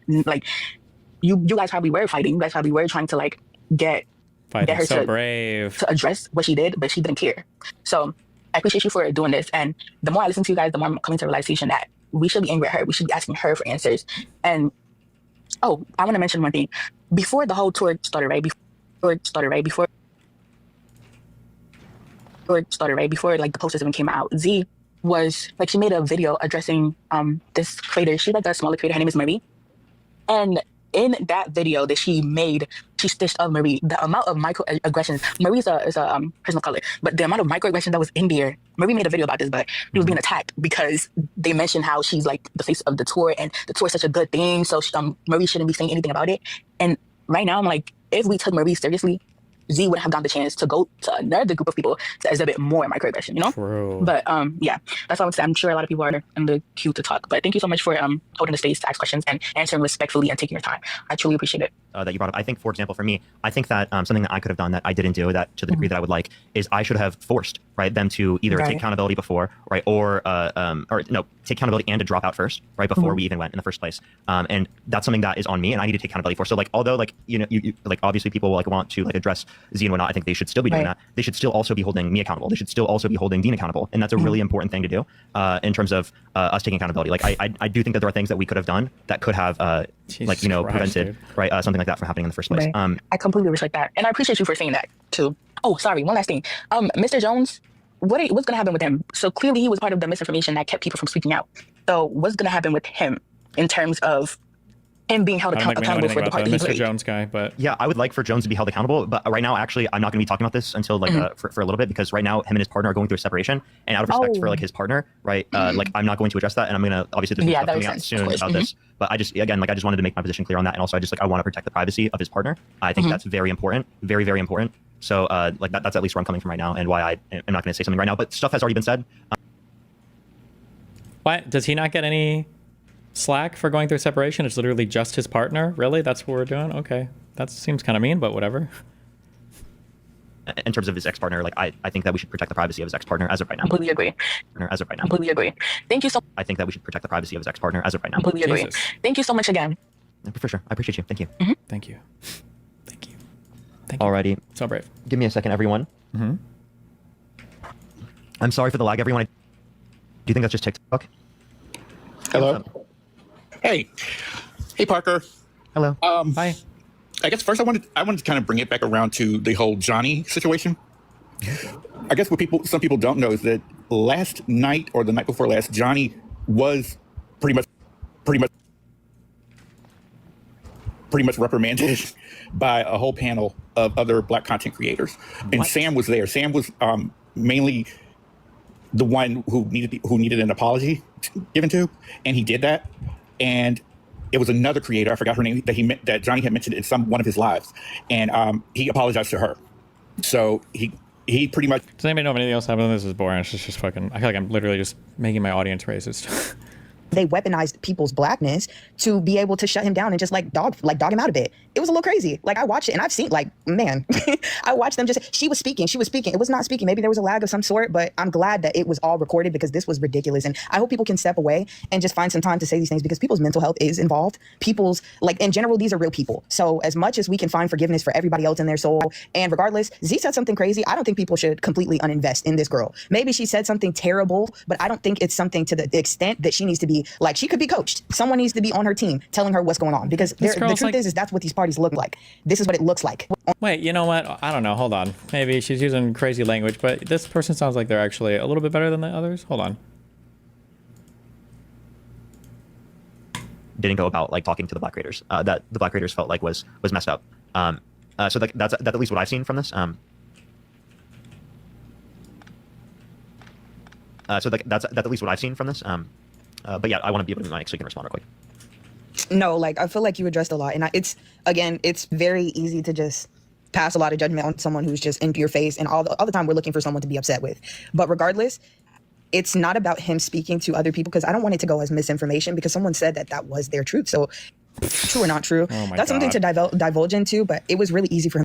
you guys probably were fighting. You guys probably were trying to get her so brave to address what she did, but she didn't care. So I appreciate you for doing this. And the more I listen to you guys, the more I'm coming to the realization that we should be angry at her. We should be asking her for answers. And I want to mention one thing. Before the whole tour started, right? Before the posters even came out, Z was she made a video addressing this creator. She's a smaller creator. Her name is Marie. And in that video that she made, she stitched up Marie. The amount of microaggressions, Marie is a person of color, but the amount of microaggressions that was in there, Marie made a video about this, but she was being attacked because they mentioned how she's the face of the tour and the tour is such a good thing, so Marie shouldn't be saying anything about it. And right now, I'm like, if we took Marie seriously, Z would have gotten the chance to go to another group of people to exhibit more microaggression, you know? True. But yeah, that's all I would say. I'm sure a lot of people are in the queue to talk. But thank you so much for holding the space to ask questions and answering respectfully and taking your time. I truly appreciate it. That you brought up. I think, for example, for me, I think that something that I could have done that I didn't do that to the degree that I would like is I should have forced them to either take accountability before, right, or take accountability and to drop out first, right, before we even went in the first place. And that's something that is on me, and I need to take accountability for. So although you obviously people want to address Z and whatnot, I think they should still be doing that. They should still also be holding me accountable. They should still also be holding Dean accountable, and that's a really important thing to do in terms of us taking accountability. I do think that there are things that we could have done that could have prevented something like that from happening in the first place. I completely respect that, and I appreciate you for saying that too. Oh, sorry, one last thing. Mr. Jones, what's going to happen with him? So clearly he was part of the misinformation that kept people from speaking out. So what's going to happen with him in terms of him being held accountable for the part that he played? Mr. Jones guy, but yeah, I would like for Jones to be held accountable. But right now, actually, I'm not going to be talking about this until for a little bit, because right now him and his partner are going through a separation, and out of respect for his partner, right? I'm not going to address that, and I'm going to obviously there's stuff coming out soon about this. But I just wanted to make my position clear on that, and also I want to protect the privacy of his partner. I think that's very important, very, very important. So that's at least where I'm coming from right now, and why I am not going to say something right now. But stuff has already been said. What does he not get any slack for going through separation? It's literally just his partner. Really? That's what we're doing? Okay, that seems kind of mean, but whatever. In terms of his ex-partner, I think that we should protect the privacy of his ex-partner as of right now. Completely agree. As of right now. Completely agree. Thank you so. I think that we should protect the privacy of his ex-partner as of right now. Completely agree. Jesus. Thank you so much again. For sure, I appreciate you. Thank you. Thank you. Alrighty. So brave. Give me a second, everyone. I'm sorry for the lag, everyone. Do you think that's just TikTok? Hello. Hey, Parker. Hello. Hi. I guess first I wanted to kind of bring it back around to the whole Johnny situation. I guess what some people don't know is that last night or the night before last, Johnny was pretty much reprimanded by a whole panel of other Black content creators. And Sam was there. Sam was mainly the one who needed an apology given to, and he did that. And it was another creator, I forgot her name, that Johnny had mentioned in one of his lives, and he apologized to her. So he pretty much. Does anybody know if anything else happened? This is boring. It's just fucking. I feel like I'm literally just making my audience racist. They weaponized people's blackness to be able to shut him down and just dog him out a bit. It was a little crazy. I watched it and I've seen man, I watched them she was speaking. It was not speaking. Maybe there was a lag of some sort, but I'm glad that it was all recorded because this was ridiculous. And I hope people can step away and just find some time to say these things because people's mental health is involved. People's in general, these are real people. So as much as we can find forgiveness for everybody else in their soul, and regardless, Z said something crazy. I don't think people should completely uninvest in this girl. Maybe she said something terrible, but I don't think it's something to the extent that she needs to be she could be coached. Someone needs to be on her team telling her what's going on because the truth is that's what these parties look like. This is what it looks like. Wait, you know what? I don't know. Hold on. Maybe she's using crazy language, but this person sounds like they're actually a little bit better than the others. Hold on. Didn't go about talking to the Black creators that the Black creators felt was messed up. So that's at least what I've seen from this. So that's at least what I've seen from this. But yeah, I want to be able to mic so you can respond real quick. No, like I feel like you addressed a lot, and it's very easy to just pass a lot of judgment on someone who's just in your face, and all the time we're looking for someone to be upset with. But regardless, it's not about him speaking to other people, because I don't want it to go as misinformation, because someone said that was their truth. So true or not true, that's something to divulge into, but it was really easy for him.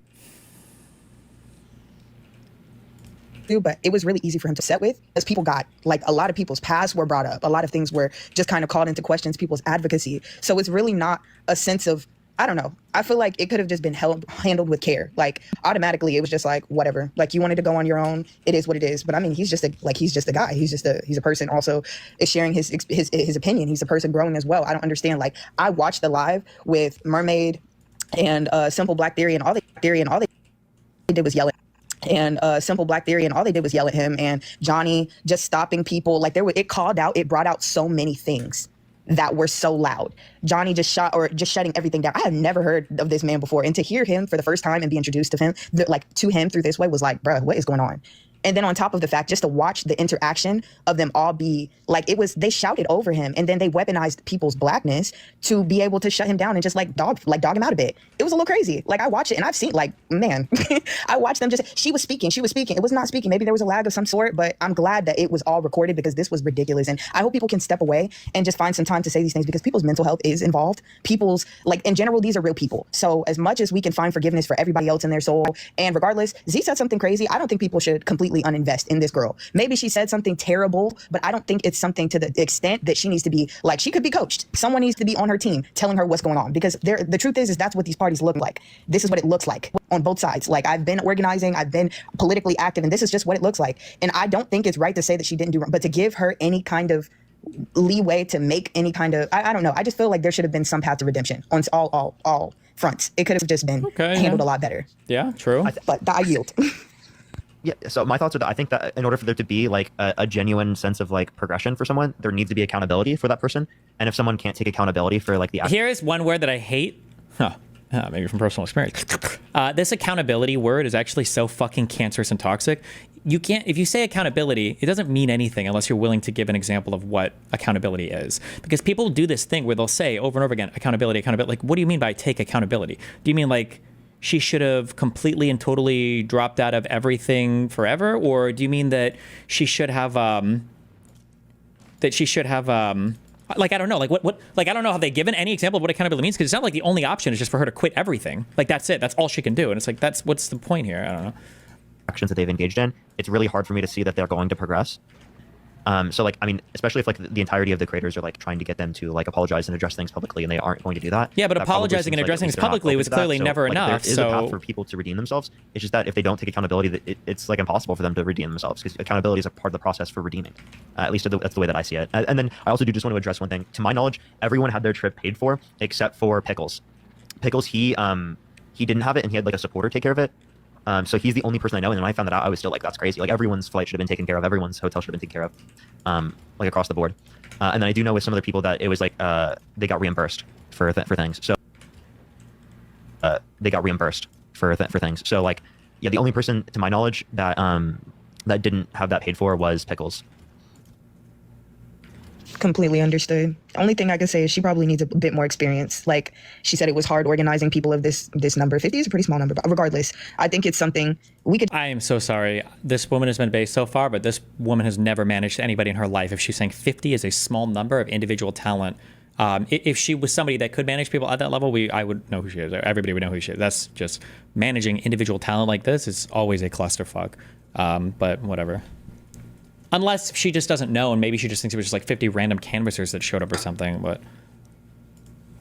But it was really easy for him to set with, because people got, like, a lot of people's pasts were brought up. A lot of things were just kind of called into questions, people's advocacy. So it's really not a sense of, I don't know. I feel like it could have just been handled with care. Like, automatically, it was just like, whatever. Like, you wanted to go on your own. It is what it is. But I mean, he's just a guy. He's a person also is sharing his opinion. He's a person growing as well. I don't understand. Like, I watched the live with Mermaid and Simple Black Theory, and all they did was yell at. And Simple Black Theory, and all they did was yell at him, and Johnny just stopping people. Like, it brought out so many things that were so loud. Johnny just shutting everything down. I had never heard of this man before, and to hear him for the first time and be introduced to him, to him through this way, was like, bruh, what is going on? And then on top of the fact, just to watch the interaction of them all be like, they shouted over him, and then they weaponized people's blackness to be able to shut him down and just dog him out a bit. It was a little crazy. Like, I watched it, and I've seen, like, man, I watched them she was speaking. It was not speaking. Maybe there was a lag of some sort, but I'm glad that it was all recorded, because this was ridiculous. And I hope people can step away and just find some time to say these things, because people's mental health is involved. People's, like, in general, these are real people. So as much as we can find forgiveness for everybody else in their soul, and regardless, Z said something crazy. I don't think people should completely uninvest in this girl. Maybe she said something terrible, but I don't think it's something to the extent that she needs to be, like, she could be coached. Someone needs to be on her team telling her what's going on, because the truth is that's what these parties look like. This is what it looks like on both sides. Like, I've been organizing, I've been politically active, and this is just what it looks like. And I don't think it's right to say that she didn't do wrong, but to give her any kind of leeway to make any kind of, I don't know. I just feel like there should have been some path to redemption on all fronts. It could have just been handled a lot better. Yeah, true. But I yield. Yeah, so my thoughts are that I think that in order for there to be, like, a genuine sense of, like, progression for someone, there needs to be accountability for that person. And if someone can't take accountability for, like, the Here is one word that I hate. Maybe from personal experience. This accountability word is actually so fucking cancerous and toxic. You can't, if you say accountability, it doesn't mean anything unless you're willing to give an example of what accountability is. Because people do this thing where they'll say over and over again, accountability. Like, what do you mean by take accountability? Do you mean, like, she should have completely and totally dropped out of everything forever? Or do you mean that she should have, like, I don't know, like what, like, I don't know, have they given any example of what accountability means? Because it's not like the only option is just for her to quit everything. Like, that's it. That's all she can do. And it's like, what's the point here? I don't know. Actions that they've engaged in, it's really hard for me to see that they're going to progress. So, like, I mean, especially if, like, the entirety of the creators are, like, trying to get them to, like, apologize and address things publicly, and they aren't going to do that. Yeah, but that apologizing and addressing things publicly was clearly never enough. There is a path for people to redeem themselves. It's just that if they don't take accountability, it's like impossible for them to redeem themselves, because accountability is a part of the process for redeeming. At least that's the way that I see it. And then I also do just want to address one thing. To my knowledge, everyone had their trip paid for except for Pickles. Pickles, he didn't have it, and he had, like, a supporter take care of it. So he's the only person I know, and when I found that out, I was still like, that's crazy. Like, everyone's flight should have been taken care of, everyone's hotel should have been taken care of, like, across the board. And then I do know with some other people that it was like they got reimbursed for things. So they got reimbursed for things. So, like, yeah, the only person to my knowledge that that didn't have that paid for was Pickles. Completely understood. The only thing I can say is she probably needs a bit more experience. Like, she said, it was hard organizing people of this number. 50 is a pretty small number, but regardless, I think it's something we could. I am so sorry. This woman has been based so far, but this woman has never managed anybody in her life. If she's saying 50 is a small number of individual talent, if she was somebody that could manage people at that level, I would know who she is. Everybody would know who she is. That's just managing individual talent like this is always a clusterfuck. But whatever. Unless she just doesn't know, and maybe she just thinks it was just like 50 random canvassers that showed up or something, but...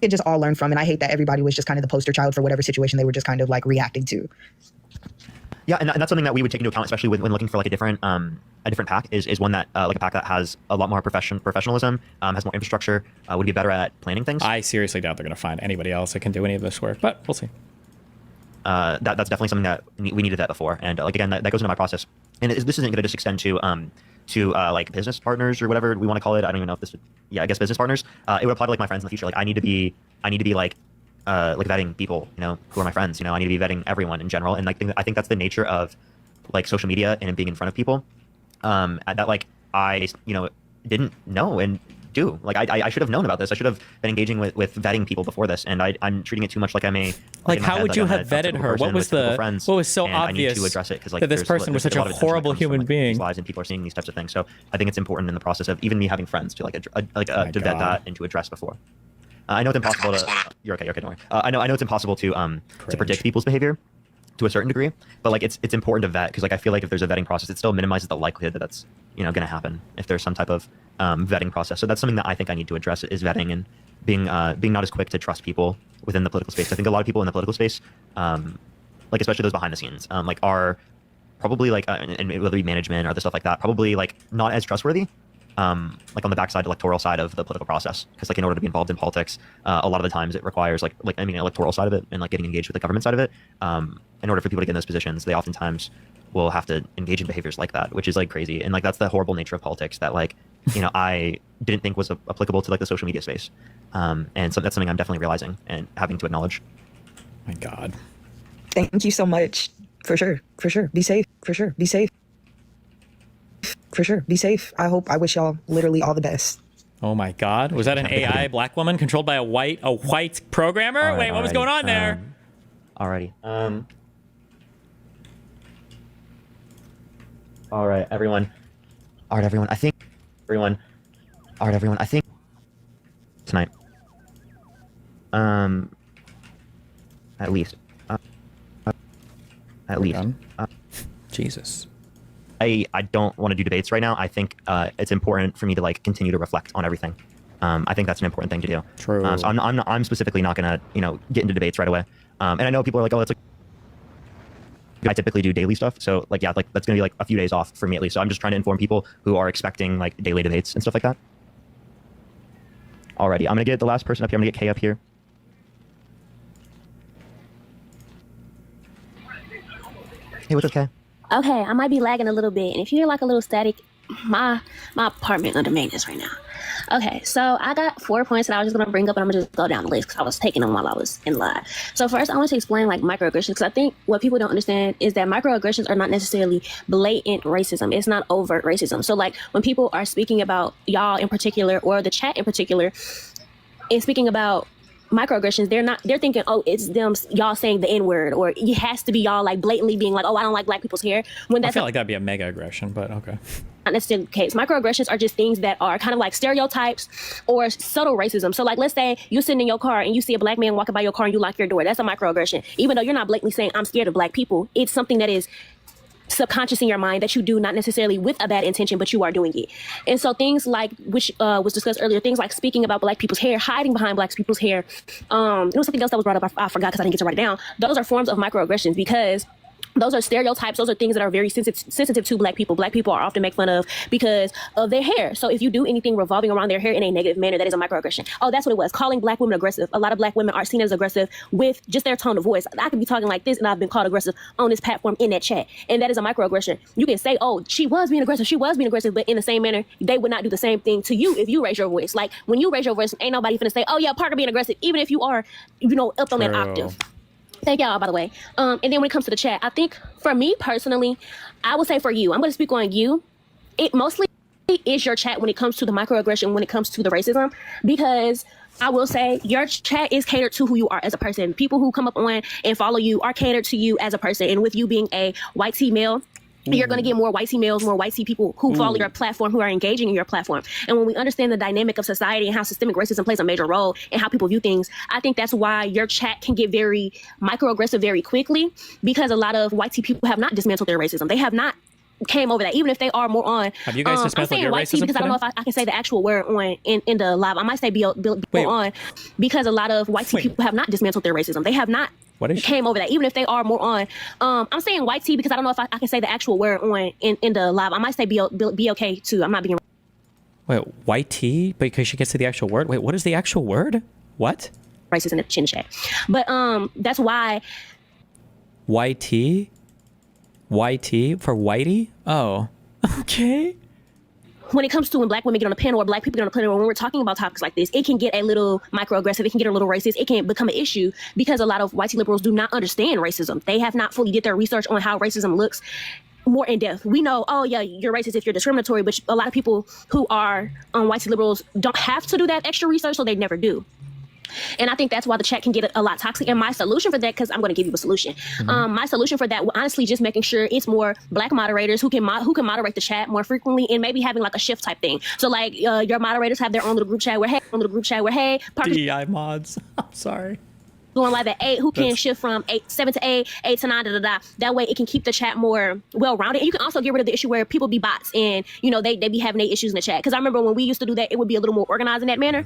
It just all learned from, and I hate that everybody was just kind of the poster child for whatever situation they were just kind of, like, reacting to. Yeah, and that's something that we would take into account, especially when looking for, like, a different pack, is one that, like, a pack that has a lot more professionalism, has more infrastructure, would be better at planning things. I seriously doubt they're going to find anybody else that can do any of this work, but we'll see. That's definitely something that we needed that before, and like, again, that goes into my process, and this isn't going to just extend to like business partners or whatever we want to call it. I don't even know if this would, I guess business partners. It would apply to, like, my friends in the future. Like, I need to be like vetting people, you know, who are my friends. You know, I need to be vetting everyone in general, and, like, I think that's the nature of, like, social media and being in front of people. That, like, I didn't know and do. Like I should have known about this. I should have been engaging with vetting people before this, and I'm treating it too much like I'm a Like, in my how head, would like you I'm a have vetted typical her? person What was with typical the friends, what was so and I need obvious to address it because like that this there's person was there's such a lot of attention that horrible comes from, human like, being? these lives, and people are seeing these types of things. So I think it's important in the process of even me having friends to to vet that and to address before. I know it's impossible to. You're okay. Don't worry. I know it's impossible to predict people's behavior to a certain degree, but like it's important to vet because like I feel like if there's a vetting process, it still minimizes the likelihood that that's going to happen if there's some type of vetting process. So that's something that I think I need to address is vetting and being not as quick to trust people within the political space. I think a lot of people in the political space, like especially those behind the scenes, like are probably like and whether it be management or other stuff like that, probably like not as trustworthy. Like on the backside electoral side of the political process, because like in order to be involved in politics, a lot of the times it requires electoral side of it and like getting engaged with the government side of it. In order for people to get in those positions, they oftentimes will have to engage in behaviors like that, which is like crazy. And like that's the horrible nature of politics that like I didn't think was applicable to like the social media space. And so that's something I'm definitely realizing and having to acknowledge. My God. Thank you so much. For sure. Be safe. For sure. Be safe. I wish y'all literally all the best. Oh my God. Was that an AI black woman controlled by a white programmer? Wait, what was going on there? Alrighty. All right, everyone. I think tonight. At least. Jesus. I don't want to do debates right now. I think it's important for me to like continue to reflect on everything. I think that's an important thing to do. True. So I'm specifically not gonna get into debates right away. And I know people are like, oh, that's like. I typically do daily stuff, so like yeah, like that's gonna be like a few days off for me at least. So I'm just trying to inform people who are expecting like daily debates and stuff like that. Alrighty, I'm gonna get the last person up here. I'm gonna get Kay up here. Hey, what's up, Kay? Okay, I might be lagging a little bit, and if you hear like a little static, my apartment under maintenance right now. Okay, so I got 4 points that I was just gonna bring up, and I'm gonna just go down the list because I was taking them while I was in live. So first, I want to explain like microaggressions, because I think what people don't understand is that microaggressions are not necessarily blatant racism. It's not overt racism. So like when people are speaking about y'all in particular or the chat in particular, and speaking about microaggressions, they're thinking, oh, it's them, y'all saying the N-word, or it has to be y'all like blatantly being like, oh, I don't like black people's hair. When I that's feel like that'd be a mega aggression, but okay. Not necessarily the case. Microaggressions are just things that are kind of like stereotypes or subtle racism. So like, let's say you're sitting in your car and you see a black man walking by your car and you lock your door. That's a microaggression. Even though you're not blatantly saying I'm scared of black people, it's something that is subconscious in your mind that you do, not necessarily with a bad intention, but you are doing it. And so things like, which was discussed earlier, things like speaking about black people's hair, hiding behind black people's hair. There was something else that was brought up. I forgot because I didn't get to write it down. Those are forms of microaggressions because those are stereotypes. Those are things that are very sensitive to black people. Black people are often made fun of because of their hair. So if you do anything revolving around their hair in a negative manner, that is a microaggression. Oh, that's what it was. Calling black women aggressive. A lot of black women are seen as aggressive with just their tone of voice. I could be talking like this and I've been called aggressive on this platform in that chat. And that is a microaggression. You can say, oh, she was being aggressive, but in the same manner, they would not do the same thing to you if you raise your voice. Like when you raise your voice, ain't nobody finna say, oh yeah, Parker being aggressive, even if you are, up on that octave. Thank y'all, by the way. And then when it comes to the chat, I think for me personally, I would say for you, I'm going to speak on you. It mostly is your chat when it comes to the microaggression, when it comes to the racism, because I will say your chat is catered to who you are as a person. People who come up on and follow you are catered to you as a person. And with you being a white female, you're going to get more white females, more white people who follow your platform, who are engaging in your platform. And when we understand the dynamic of society and how systemic racism plays a major role in how people view things, I think that's why your chat can get very microaggressive very quickly, because a lot of white people have not dismantled their racism. They have not came over that, even if they are more on. Have you guys dismantled your white racism? Because I don't know if I can say the actual word on in the live. I might say be on, because a lot of white people have not dismantled their racism. They have not came over that, even if they are more on. I'm saying white tea because I don't know if I can say the actual word on in the live. I might say be okay too. I'm not being. Wait, white tea? Because she gets to the actual word. Wait, what is the actual word? What? Racist in the chin chat, but that's why. White tea. YT for whitey? Oh, okay. When it comes to when black women get on a panel or black people get on a panel, when we're talking about topics like this, it can get a little microaggressive. It can get a little racist. It can become an issue because a lot of white liberals do not understand racism. They have not fully did their research on how racism looks more in depth. We know, oh yeah, you're racist if you're discriminatory, but a lot of people who are white liberals don't have to do that extra research, so they never do. And I think that's why the chat can get a lot toxic. And my solution for that, because I'm going to give you a solution. My solution for that, honestly, just making sure it's more black moderators who can moderate the chat more frequently, and maybe having like a shift type thing. So like your moderators have their own little group chat where hey, DEI mods. I'm sorry. Going live at 8, who can shift from 7 to 8, 8 to 9, That way it can keep the chat more well-rounded. And you can also get rid of the issue where people be bots and, they be having their issues in the chat. Because I remember when we used to do that, it would be a little more organized in that manner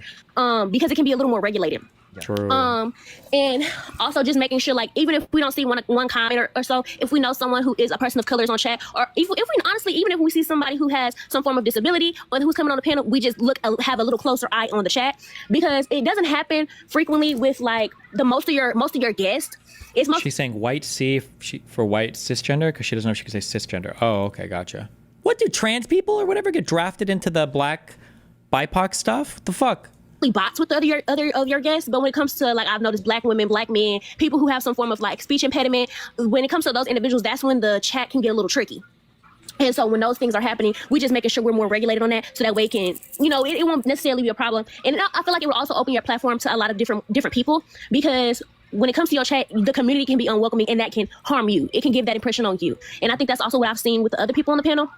because it can be a little more regulated. True. And also just making sure, like, even if we don't see one comment or so, if we know someone who is a person of color is on chat, or if we honestly, even if we see somebody who has some form of disability or who's coming on the panel, we just have a little closer eye on the chat, because it doesn't happen frequently with like most of your guests. She's saying white C for white cisgender because she doesn't know if she can say cisgender. Oh, okay, gotcha. What do trans people or whatever get drafted into the black BIPOC stuff? What the fuck? Bots with other of your guests, but when it comes to, like, I've noticed black women, black men, people who have some form of like speech impediment, when it comes to those individuals, that's when the chat can get a little tricky. And so when those things are happening, we just making sure we're more regulated on that, so that way it can, it won't necessarily be a problem. And I feel like it will also open your platform to a lot of different people, because when it comes to your chat, the community can be unwelcoming, and that can harm you. It can give that impression on you. And I think that's also what I've seen with the other people on the panel.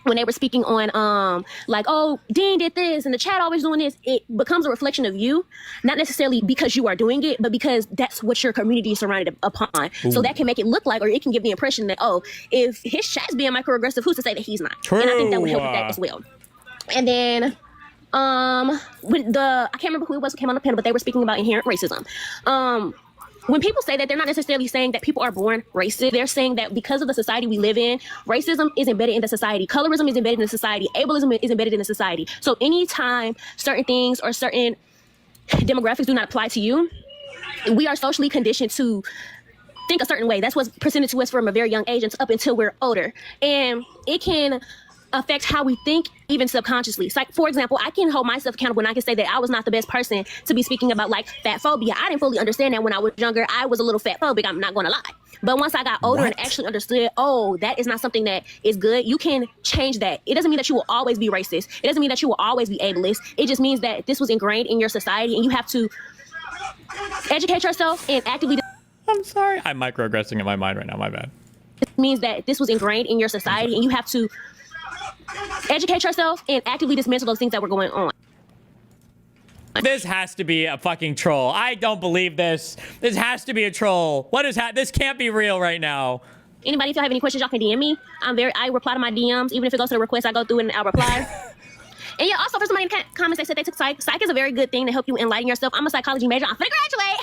When they were speaking on, like, oh, Dean did this and the chat always doing this, it becomes a reflection of you, not necessarily because you are doing it, but because that's what your community is surrounded upon. Ooh. So that can make it look like, or it can give the impression that, oh, if his chat's being microaggressive, who's to say that he's not? True. And I think that would help with that as well. And then, when I can't remember who it was who came on the panel, but they were speaking about inherent racism. When people say that, they're not necessarily saying that people are born racist. They're saying that because of the society we live in, racism is embedded in the society. Colorism is embedded in the society. Ableism is embedded in the society. So anytime certain things or certain demographics do not apply to you, we are socially conditioned to think a certain way. That's what's presented to us from a very young age up until we're older. And it can affect how we think, even subconsciously. So, like, for example, I can hold myself accountable, and I can say that I was not the best person to be speaking about like fat phobia. I didn't fully understand that when I was younger. I was a little fat phobic, I'm not going to lie. But once I got older and actually understood, oh, that is not something that is good, you can change that. It doesn't mean that you will always be racist. It doesn't mean that you will always be ableist. It just means that this was ingrained in your society, and you have to educate yourself and actively. I'm sorry. I'm microaggressing in my mind right now. My bad. It means that this was ingrained in your society, and you have to educate yourself and actively dismantle those things that were going on. This has to be a fucking troll. I don't believe this. This has to be a troll. What is this can't be real right now. Anybody, if y'all have any questions, y'all can DM me. I reply to my DMs. Even if it goes to the request, I go through it and I'll reply. And yeah, also for somebody in the comments, they said they took psych. Psych is a very good thing to help you enlighten yourself. I'm a psychology major. I'm finna graduate.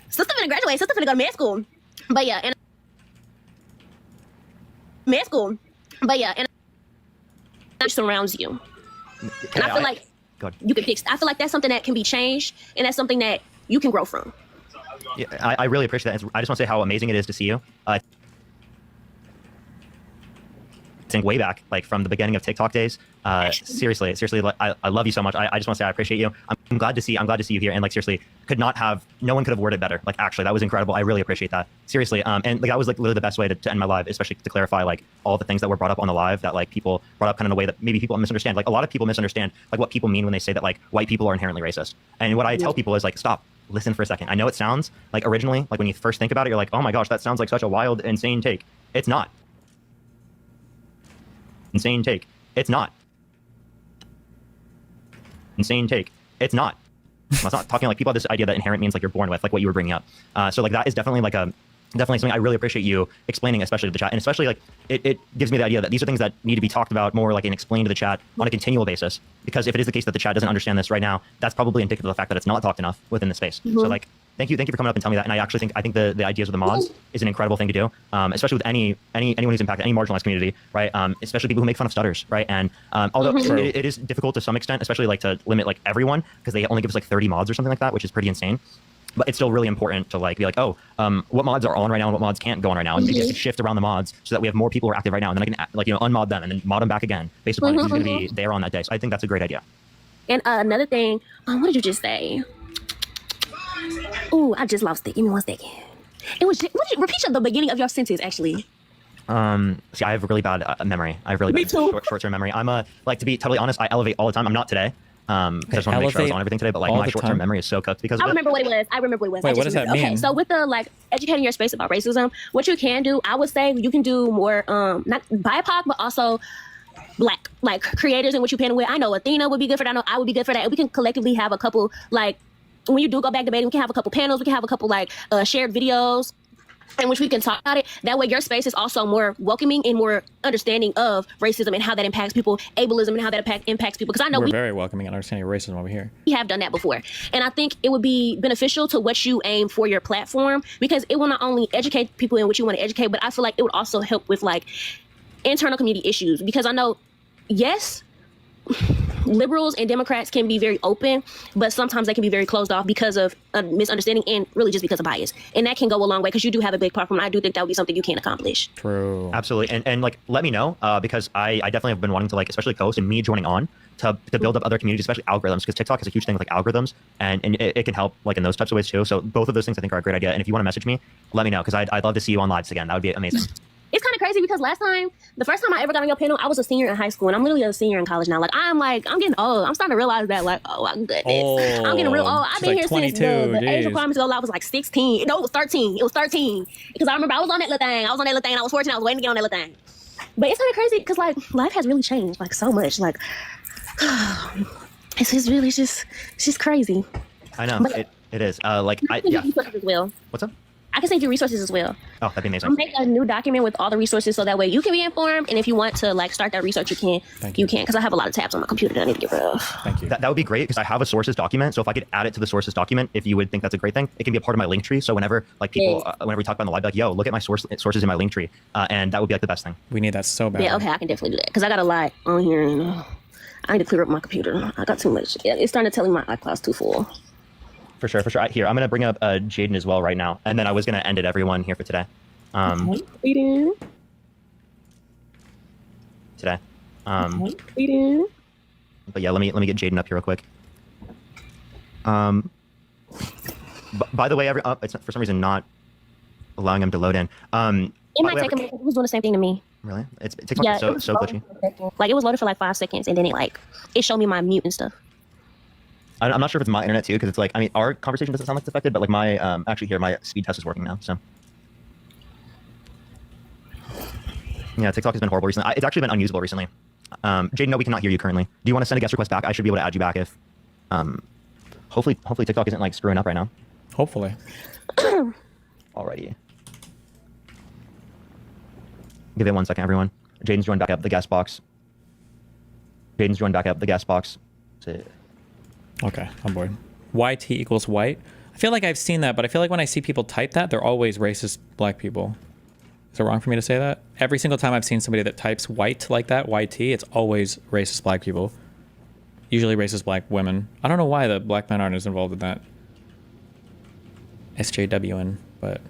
Sister finna graduate. Sister finna go to med school. But yeah, and med school. But yeah, and it surrounds you. And I feel like you can fix. I feel like that's something that can be changed, and that's something that you can grow from. Yeah, I really appreciate that. I just want to say how amazing it is to see you. Think way back, like from the beginning of TikTok days. Seriously, like, I love you so much. I just want to say I appreciate you. I'm glad to see you here. And like, seriously, no one could have worded better. Like, actually, that was incredible. I really appreciate that. Seriously. And like, that was like literally the best way to end my live, especially to clarify like all the things that were brought up on the live that like people brought up kind of in a way that maybe people misunderstand. Like, a lot of people misunderstand like what people mean when they say that like white people are inherently racist. And what I tell people is like, stop, listen for a second. I know it sounds like originally, like when you first think about it, you're like, oh my gosh, that sounds like such a wild, insane take. It's not. Insane take. It's not. Insane take. It's not. I'm not talking like people have this idea that inherent means like you're born with, like what you were bringing up. So like that is definitely something I really appreciate you explaining, especially to the chat, and especially like it gives me the idea that these are things that need to be talked about more, like, and explained to the chat on a continual basis. Because if it is the case that the chat doesn't understand this right now, that's probably indicative of the fact that it's not talked enough within the space. So like, thank you for coming up and telling me that. And I think the ideas of the mods is an incredible thing to do, especially with anyone who's impacted, any marginalized community, right? Especially people who make fun of stutters, right? And although it is difficult to some extent, especially like to limit like everyone, because they only give us like 30 mods or something like that, which is pretty insane. But it's still really important to like be like, oh, what mods are on right now and what mods can't go on right now, and maybe shift around the mods so that we have more people who are active right now, and then I can like unmod them and then mod them back again based upon who's going to be there on that day. So I think that's a great idea. And another thing, what did you just say? Oh, I just lost it. Give me 1 second. It was repeat the beginning of your sentence, actually. See, I have a really bad memory. I have really bad short-term memory. I'm like, to be totally honest, I elevate all the time. I'm not today. Because I just want to make sure I was on everything today, but like my short-term memory is so cooked because of I remember what it was. Wait, what does that mean? Okay, so with the like educating your space about racism, what you can do, I would say you can do more not BIPOC, but also Black like creators and what you pan with. I know Athena would be good for that. I know I would be good for that. And we can collectively have a couple like when you do go back debating, we can have a couple panels, we can have a couple like shared videos in which we can talk about it. That way your space is also more welcoming and more understanding of racism and how that impacts people, ableism and how that impacts people. Because I know we're very welcoming and understanding of racism over here. We have done that before. And I think it would be beneficial to what you aim for your platform, because it will not only educate people in what you want to educate, but I feel like it would also help with like internal community issues. Because I know, yes, liberals and Democrats can be very open, but sometimes they can be very closed off because of a misunderstanding and really just because of bias. And that can go a long way because you do have a big platform. I do think that would be something you can accomplish. True. Absolutely. And like, let me know because I definitely have been wanting to like, especially Coast and me joining on to build up other communities, especially algorithms, because TikTok is a huge thing with like algorithms and it can help like in those types of ways too. So both of those things I think are a great idea. And if you want to message me, let me know because I'd love to see you on lives again. That would be amazing. It's kind of crazy because the first time I ever got on your panel, I was a senior in high school, and I'm literally a senior in college now. Like, I'm getting old. I'm starting to realize that, like, oh, my goodness. I'm getting real old. I've been here since the age requirement to go live was like 16. No, it was 13. It was 13. Because I remember I was on that little thing. I was 14. I was waiting to get on that little thing. But it's kind of crazy because, like, life has really changed, like, so much. Like, it's just really just crazy. I know. But it is. Yeah. As well. What's up? I can send you resources as well. Oh, that'd be amazing. I'll make a new document with all the resources so that way you can be informed. And if you want to like start that research, you can. You can, because I have a lot of tabs on my computer that I need to get rid of. Thank you. That would be great because I have a sources document. So if I could add it to the sources document, if you would think that's a great thing, it can be a part of my link tree. So whenever like people, whenever we talk about in the live, like, yo, look at my sources in my link tree, and that would be like the best thing. We need that so bad. Yeah, okay, I can definitely do that because I got a lot on here. And, I need to clear up my computer. I got too much. Yeah, it's starting to tell me my iCloud's too full. For sure. Here, I'm going to bring up Jaden as well right now. And then I was going to end it, everyone, here for today. Today. But yeah, let me get Jaden up here real quick. By the way, it's for some reason not allowing him to load in. It might take a minute. It was doing the same thing to me. Really? TikTok is so glitchy. Like, it was loaded for like 5 seconds, and then it showed me my mute and stuff. I'm not sure if it's my internet too, because it's like, I mean, our conversation doesn't sound like it's affected, but like my, actually here, my speed test is working now, so. Yeah, TikTok has been horrible recently. It's actually been unusable recently. Jaden, no, we cannot hear you currently. Do you want to send a guest request back? I should be able to add you back if, hopefully TikTok isn't like screwing up right now. Hopefully. Alrighty. Give it 1 second, everyone. Jaden's joined back up the guest box. Okay, I'm bored. YT equals white. I feel like I've seen that, but I feel like when I see people type that, they're always racist black people. Is it wrong for me to say that? Every single time I've seen somebody that types white like that, YT, it's always racist black people. Usually racist black women. I don't know why the black men aren't as involved in that. SJWN, but